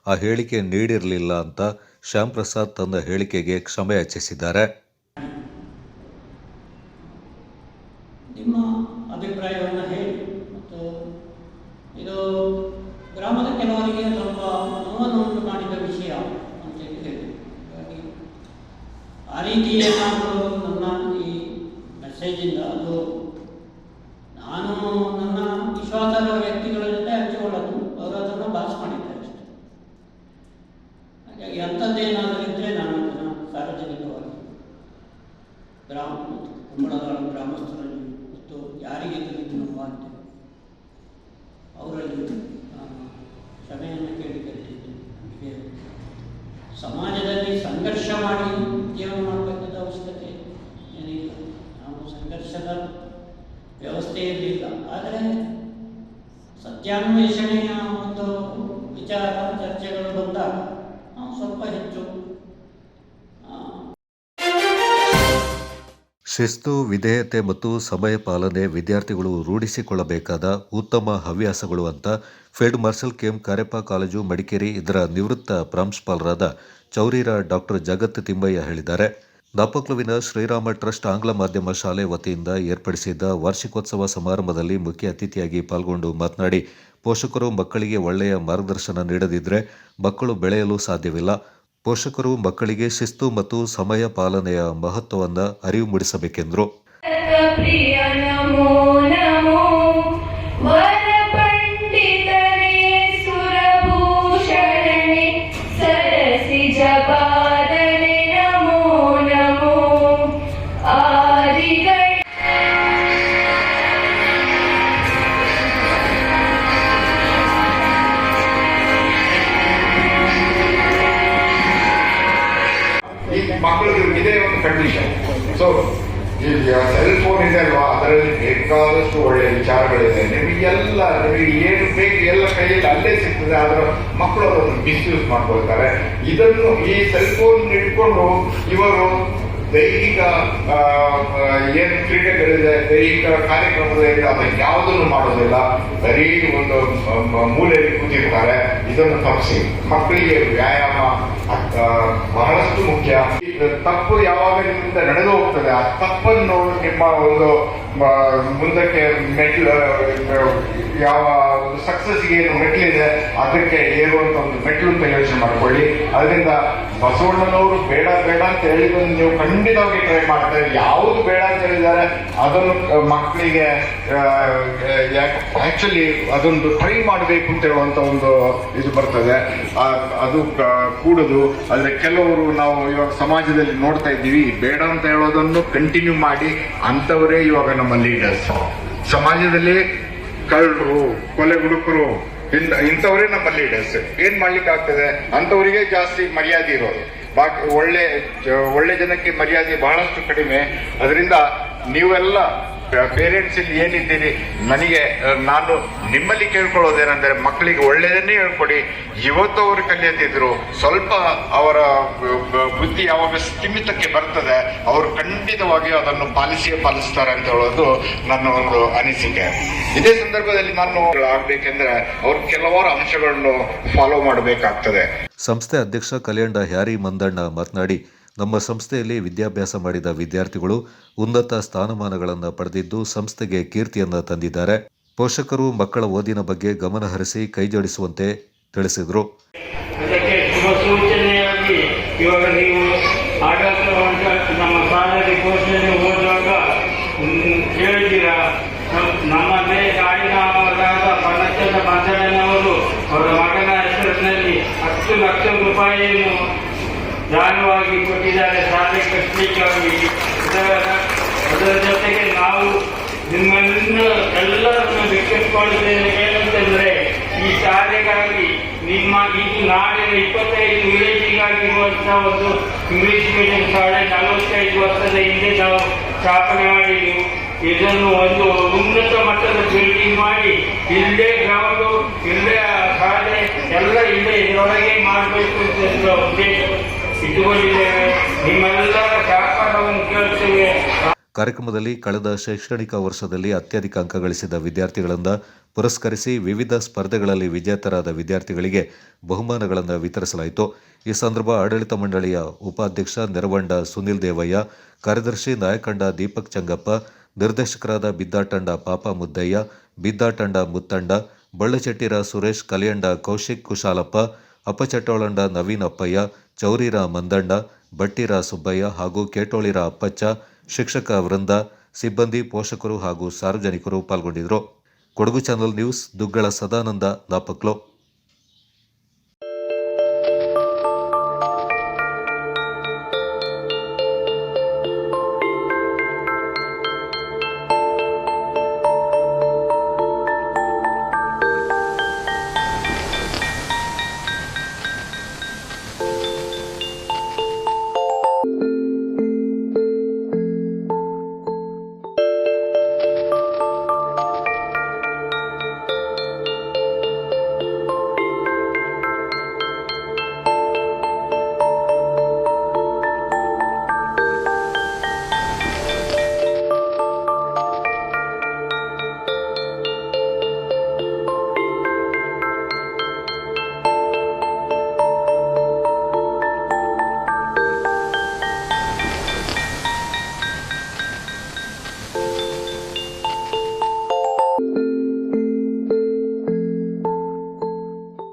ಆ ಹೇಳಿಕೆ ನೀಡಿರಲಿಲ್ಲ ಅಂತ ಶ್ಯಾಮ್ ಪ್ರಸಾದ್ ತನ್ನ ಹೇಳಿಕೆಗೆ ಕ್ಷಮೆ ಯಾಚಿಸಿದ್ದಾರೆ. ನಿಮ್ಮ ಅಭಿಪ್ರಾಯವನ್ನು ಹೇಳಿ. ಮತ್ತು ಇದು ಗ್ರಾಮದ ಕೆಲವರಿಗೆ ಸ್ವಲ್ಪ ನೋವನ್ನು ಉಂಟು ಮಾಡಿದ ವಿಷಯ ಅಂತೇಳಿ ಹೇಳಿ. ಹಾಗಾಗಿ ಆ ರೀತಿ ಏನಾದರೂ ನನ್ನ ಈ ಮೆಸೇಜಿಂದ ಅದು ನಾನು ನನ್ನ ವಿಶ್ವಾಸಾರ್ಹ ವ್ಯಕ್ತಿಗಳ ಜೊತೆ ಹಂಚಿಕೊಳ್ಳೋದು, ಅವರು ಅದನ್ನು ಪಾಸ್ ಮಾಡಿದ್ದಾರೆ ಅಷ್ಟೇ. ಹಾಗಾಗಿ ಅಂಥದ್ದೇನಾದರೂ ಇದ್ದರೆ ನಾನು ಅದನ್ನು ಸಾರ್ವಜನಿಕವಾಗಿ ಕುಂಬಳದಾಳು ಗ್ರಾಮಸ್ಥರಲ್ಲಿ ಮತ್ತು ಯಾರಿಗೆ ತಿಳಿದು ನೋವಾಗ್ತದೆ ಅವರಲ್ಲಿ ಕ್ಷಮೆಯನ್ನು ಕೇಳಿಕೊಂಡಿದ್ದೇನೆ. ಹೀಗೆ ಸಮಾಜದಲ್ಲಿ ಸಂಘರ್ಷ ಮಾಡಿ ಜೀವನ ಮಾಡಬೇಕಾದ ಅವಶ್ಯಕತೆ ಏನಿಲ್ಲ. ನಾವು ಸಂಘರ್ಷದ ವ್ಯವಸ್ಥೆಯಲ್ಲಿಲ್ಲ. ಆದರೆ ಸತ್ಯಾನ್ವೇಷಣೆಯ ಒಂದು ವಿಚಾರ ಚರ್ಚೆಗಳು ಬಂದಾಗ ನಾವು ಸ್ವಲ್ಪ ಹೆಚ್ಚು ಶಿಸ್ತು, ವಿಧೇಯತೆ ಮತ್ತು ಸಮಯ ಪಾಲನೆ ವಿದ್ಯಾರ್ಥಿಗಳು ರೂಢಿಸಿಕೊಳ್ಳಬೇಕಾದ ಉತ್ತಮ ಹವ್ಯಾಸಗಳು ಅಂತ field marshal KM Cariappa college Madikeri ಇದರ ನಿವೃತ್ತ ಪ್ರಾಂಶುಪಾಲರಾದ ಚೌರಿರ ಡಾಕ್ಟರ್ ಜಗತ್ ತಿಮ್ಮಯ್ಯ ಹೇಳಿದ್ದಾರೆ. ನಾಪಕ್ಲುವಿನ ಶ್ರೀರಾಮ ಟ್ರಸ್ಟ್ ಆಂಗ್ಲ ಮಾಧ್ಯಮ ಶಾಲೆ ವತಿಯಿಂದ ಏರ್ಪಡಿಸಿದ್ದ ವಾರ್ಷಿಕೋತ್ಸವ ಸಮಾರಂಭದಲ್ಲಿ ಮುಖ್ಯ ಅತಿಥಿಯಾಗಿ ಪಾಲ್ಗೊಂಡು ಮಾತನಾಡಿ, ಪೋಷಕರು ಮಕ್ಕಳಿಗೆ ಒಳ್ಳೆಯ ಮಾರ್ಗದರ್ಶನ ನೀಡದಿದ್ದರೆ ಮಕ್ಕಳು ಬೆಳೆಯಲು ಸಾಧ್ಯವಿಲ್ಲ. ಪೋಷಕರು ಮಕ್ಕಳಿಗೆ ಶಿಸ್ತು ಮತ್ತು ಸಮಯ ಪಾಲನೆಯ ಮಹತ್ವವನ್ನು ಅರಿವು ಮೂಡಿಸಬೇಕೆಂದರು. ಮಕ್ಕಳಿಗೆ ಇದೇ ಒಂದು ಕಂಡೀಷನ್. ಸೊ ಸೆಲ್ ಫೋನ್ ಇದೆ ಅಲ್ವಾ, ಅದರಲ್ಲಿ ಬೇಕಾದಷ್ಟು ಒಳ್ಳೆಯ ವಿಚಾರಗಳಿದೆ. ನಿಮಗೆ ಏನು ಬೇಕು ಎಲ್ಲ ಕೈಯಲ್ಲಿ ಅಲ್ಲೇ ಸಿಗ್ತದೆ. ಆದ್ರೆ ಮಕ್ಕಳು ಅದನ್ನು ಮಿಸ್ಯೂಸ್ ಮಾಡ್ಕೊಳ್ತಾರೆ. ಇದನ್ನು ಈ ಸೆಲ್ ಫೋನ್ ಇಟ್ಕೊಂಡು ಇವರು ದೈಹಿಕ ಏನು ಕ್ರೀಡೆಗಳಿದೆ, ದೈಹಿಕ ಕಾರ್ಯಕ್ರಮಗಳಿದೆ, ಅದನ್ನು ಯಾವುದನ್ನು ಮಾಡೋದಿಲ್ಲ. ಬರೀ ಒಂದು ಮೂಲೆಯಲ್ಲಿ ಕೂತಿರ್ತಾರೆ. ಇದನ್ನು ತಪ್ಪಿಸಿ. ಮಕ್ಕಳಿಗೆ ವ್ಯಾಯಾಮ ಬಹಳಷ್ಟು ಮುಖ್ಯ. ತಪ್ಪು ಯಾವಾಗ ನಿಮ್ಮಿಂದ ನಡೆದು ಹೋಗ್ತದೆ, ಆ ತಪ್ಪನ್ನು ನಿಮ್ಮ ಒಂದು ಮುಂದಕ್ಕೆ ಮೆಟ್ಲು, ಯಾವ ಒಂದು ಸಕ್ಸಸ್ಗೆ ಏನು ಮೆಟ್ಲಿದೆ ಅದಕ್ಕೆ ಏರುವಂತ ಒಂದು ಮೆಟ್ಲು ಅಂತ ಯೋಚನೆ ಮಾಡ್ಕೊಳ್ಳಿ. ಅದರಿಂದ ಬಸವಣ್ಣನವರು ಬೇಡ ಬೇಡ ಅಂತ ಹೇಳಿದ್ದನ್ನು ನೀವು ಖಂಡಿತವಾಗಿ ಟ್ರೈ ಮಾಡ್ತಾರೆ. ಯಾವುದು ಬೇಡ ಅಂತ ಹೇಳಿದ್ದಾರೆ ಅದನ್ನು ಮಕ್ಕಳಿಗೆ ಆಕ್ಚುಲಿ ಅದೊಂದು ಟ್ರೈ ಮಾಡಬೇಕು ಅಂತ ಹೇಳುವಂತ ಒಂದು ಇದು ಬರ್ತದೆ. ಅದು ಕೂಡುದು. ಆದ್ರೆ ಕೆಲವರು ನಾವು ಇವಾಗ ಸಮಾಜದಲ್ಲಿ ನೋಡ್ತಾ ಇದ್ದೀವಿ, ಬೇಡ ಅಂತ ಹೇಳೋದನ್ನು ಕಂಟಿನ್ಯೂ ಮಾಡಿ ಅಂತವರೇ ಇವಾಗ ನಮ್ಮ ಲೀಡರ್ಸ್. ಸಮಾಜದಲ್ಲಿ ಕಳ್ಳರು, ಕೊಲೆಗುಡುಕರು, ಇಂಥವರೇ ನಮ್ಮ ಲೀಡರ್ಸ್. ಏನ್ ಮಾಡ್ಲಿಕ್ಕೆ ಆಗ್ತದೆ? ಅಂತವರಿಗೆ ಜಾಸ್ತಿ ಮರ್ಯಾದೆ ಇರೋದು. ಬಾಕಿ ಒಳ್ಳೆ ಜನಕ್ಕೆ ಮರ್ಯಾದೆ ಬಹಳಷ್ಟು ಕಡಿಮೆ. ಅದರಿಂದ ನೀವೆಲ್ಲ ಪೇರೆಂಟ್ಸ್ ಇಲ್ಲಿ ಏನಿದ್ದೀರಿ, ನಾನು ನಿಮ್ಮಲ್ಲಿ ಕೇಳ್ಕೊಳ್ಳೋದೇನೆಂದರೆ ಮಕ್ಕಳಿಗೆ ಒಳ್ಳೆಯದನ್ನೇ ಹೇಳ್ಕೊಡಿ. ಇವತ್ತು ಅವರು ಕಲಿಯದಿದ್ರು ಸ್ವಲ್ಪ ಅವರ ಬುದ್ಧಿ ಯಾವಾಗ ಸ್ಥಿಮಿತಕ್ಕೆ ಬರ್ತದೆ, ಅವರು ಖಂಡಿತವಾಗಿ ಅದನ್ನು ಪಾಲಿಸ್ತಾರೆ ಅಂತ ಹೇಳೋದು ನನ್ನ ಒಂದು ಅನಿಸಿಕೆ. ಇದೇ ಸಂದರ್ಭದಲ್ಲಿ ನಾನು ಆಗ್ಬೇಕೆಂದ್ರೆ ಅವರು ಕೆಲವಾರು ಅಂಶಗಳನ್ನು ಫಾಲೋ ಮಾಡಬೇಕಾಗ್ತದೆ. ಸಂಸ್ಥೆ ಅಧ್ಯಕ್ಷ ಕಲ್ಯಾಣ ಹ್ಯಾರಿ ಮಂದಣ್ಣ ಮಾತನಾಡಿ, ನಮ್ಮ ಸಂಸ್ಥೆಯಲ್ಲಿ ವಿದ್ಯಾಭ್ಯಾಸ ಮಾಡಿದ ವಿದ್ಯಾರ್ಥಿಗಳು ಉನ್ನತ ಸ್ಥಾನಮಾನಗಳನ್ನು ಪಡೆದಿದ್ದು ಸಂಸ್ಥೆಗೆ ಕೀರ್ತಿಯನ್ನು ತಂದಿದ್ದಾರೆ. ಪೋಷಕರು ಮಕ್ಕಳ ಓದಿನ ಬಗ್ಗೆ ಗಮನ ಹರಿಸಿ ಕೈಜೋಡಿಸುವಂತೆ ತಿಳಿಸಿದರು. ಅದಕ್ಕೆ ಶುಭ ಸೂಚನೆಯಾಗಿ ಇವಾಗ ನೀವು ನಮ್ಮ ಶಾಲೆಗೆ ಕೋರ್ಸ್ನಲ್ಲಿ ಓದುವಾಗ ಕೇಳಿದ್ದೀರಾ, ನಮ್ಮ ಮೇಲೆ ಕಾಡಿನವರಾದ ಪನ್ನಚಂದ್ರ ಮಂಜಣ್ಣನವರು ಅವರ ಮಗನ ಹೆಸರಿನಲ್ಲಿ 10 ಲಕ್ಷ ರೂಪಾಯಿಯನ್ನು ದಾನವಾಗಿ ಕೊಟ್ಟಿದ್ದಾರೆ ಶಾಲೆ ಕಟ್ಟಲಿಕ್ಕಾಗಿ. ಅದರ ಜೊತೆಗೆ ನಾವು ನಿಮ್ಮನ್ನು ಎಲ್ಲರನ್ನು ವಿಜ್ಞಪ್ತಿಕೊಳ್ಳುತ್ತೇನೆ ಏನಂತಂದ್ರೆ ಈ ಶಾಲೆಗಾಗಿ ನಿಮ್ಮ ಇದು ನಾಡಿನ 25 ವಿಲೇಜಿಗಾಗಿರುವಂತಹ ಒಂದು ಇಂಗ್ಲಿಷ್ ಮೀಡಿಯಂ ಶಾಲೆ 45 ವರ್ಷದ ಹಿಂದೆ ನಾವು ಸ್ಥಾಪನೆ ಮಾಡಿದ್ದು. ಇದನ್ನು ಒಂದು ಉನ್ನತ ಮಟ್ಟದ ಬಿಲ್ಡಿಂಗ್ ಮಾಡಿ ಇಲ್ಲೇ ಗ್ರೌಂಡು, ಇಲ್ಲೇ ಶಾಲೆ ಎಲ್ಲ ಇಲ್ಲೇ ಇದರೊಳಗೆ ಮಾಡಬೇಕು ಅಂತ ಉದ್ದೇಶ ಇಟ್ಟುಕೊಂಡಿದ್ದೇವೆ. ನಿಮ್ಮೆಲ್ಲರ ಸಹಕಾರವನ್ನು ಕೇಳುತ್ತೇವೆ. ಕಾರ್ಯಕ್ರಮದಲ್ಲಿ ಕಳೆದ ಶೈಕ್ಷಣಿಕ ವರ್ಷದಲ್ಲಿ ಅತ್ಯಧಿಕ ಅಂಕ ಗಳಿಸಿದ ವಿದ್ಯಾರ್ಥಿಗಳನ್ನು ಪುರಸ್ಕರಿಸಿ ವಿವಿಧ ಸ್ಪರ್ಧೆಗಳಲ್ಲಿ ವಿಜೇತರಾದ ವಿದ್ಯಾರ್ಥಿಗಳಿಗೆ ಬಹುಮಾನಗಳನ್ನು ವಿತರಿಸಲಾಯಿತು. ಈ ಸಂದರ್ಭ ಆಡಳಿತ ಮಂಡಳಿಯ ಉಪಾಧ್ಯಕ್ಷ ನೆರವಂಡ ಸುನಿಲ್ ದೇವಯ್ಯ, ಕಾರ್ಯದರ್ಶಿ ನಾಯಕಂಡ ದೀಪಕ್ ಚಂಗಪ್ಪ, ನಿರ್ದೇಶಕರಾದ ಬಿದ್ದಾಟಂಡ ಪಾಪ ಮುದ್ದಯ್ಯ, ಬಿದ್ದಾಟಂಡ ಮುತ್ತಂಡ, ಬಳ್ಳಚೆಟ್ಟಿರ ಸುರೇಶ್, ಕಲಿಯಂಡ ಕೌಶಿಕ್ ಕುಶಾಲಪ್ಪ, ಅಪ್ಪಚಟ್ಟೋಳಂಡ ನವೀನ್ ಅಪ್ಪಯ್ಯ, ಚೌರಿರ ಮಂದಣ್ಣ, ಬಟ್ಟಿರ ಸುಬ್ಬಯ್ಯ ಹಾಗೂ ಕೇಟೋಳಿರ ಅಪ್ಪಚ್ಚ, ಶಿಕ್ಷಕ ವೃಂದ, ಸಿಬ್ಬಂದಿ, ಪೋಷಕರು ಹಾಗೂ ಸಾರ್ವಜನಿಕರು ಪಾಲ್ಗೊಂಡಿದ್ದರು. Kodagu channel news, Duggala Sadananda, ನಾಪಕ್ಲೋ.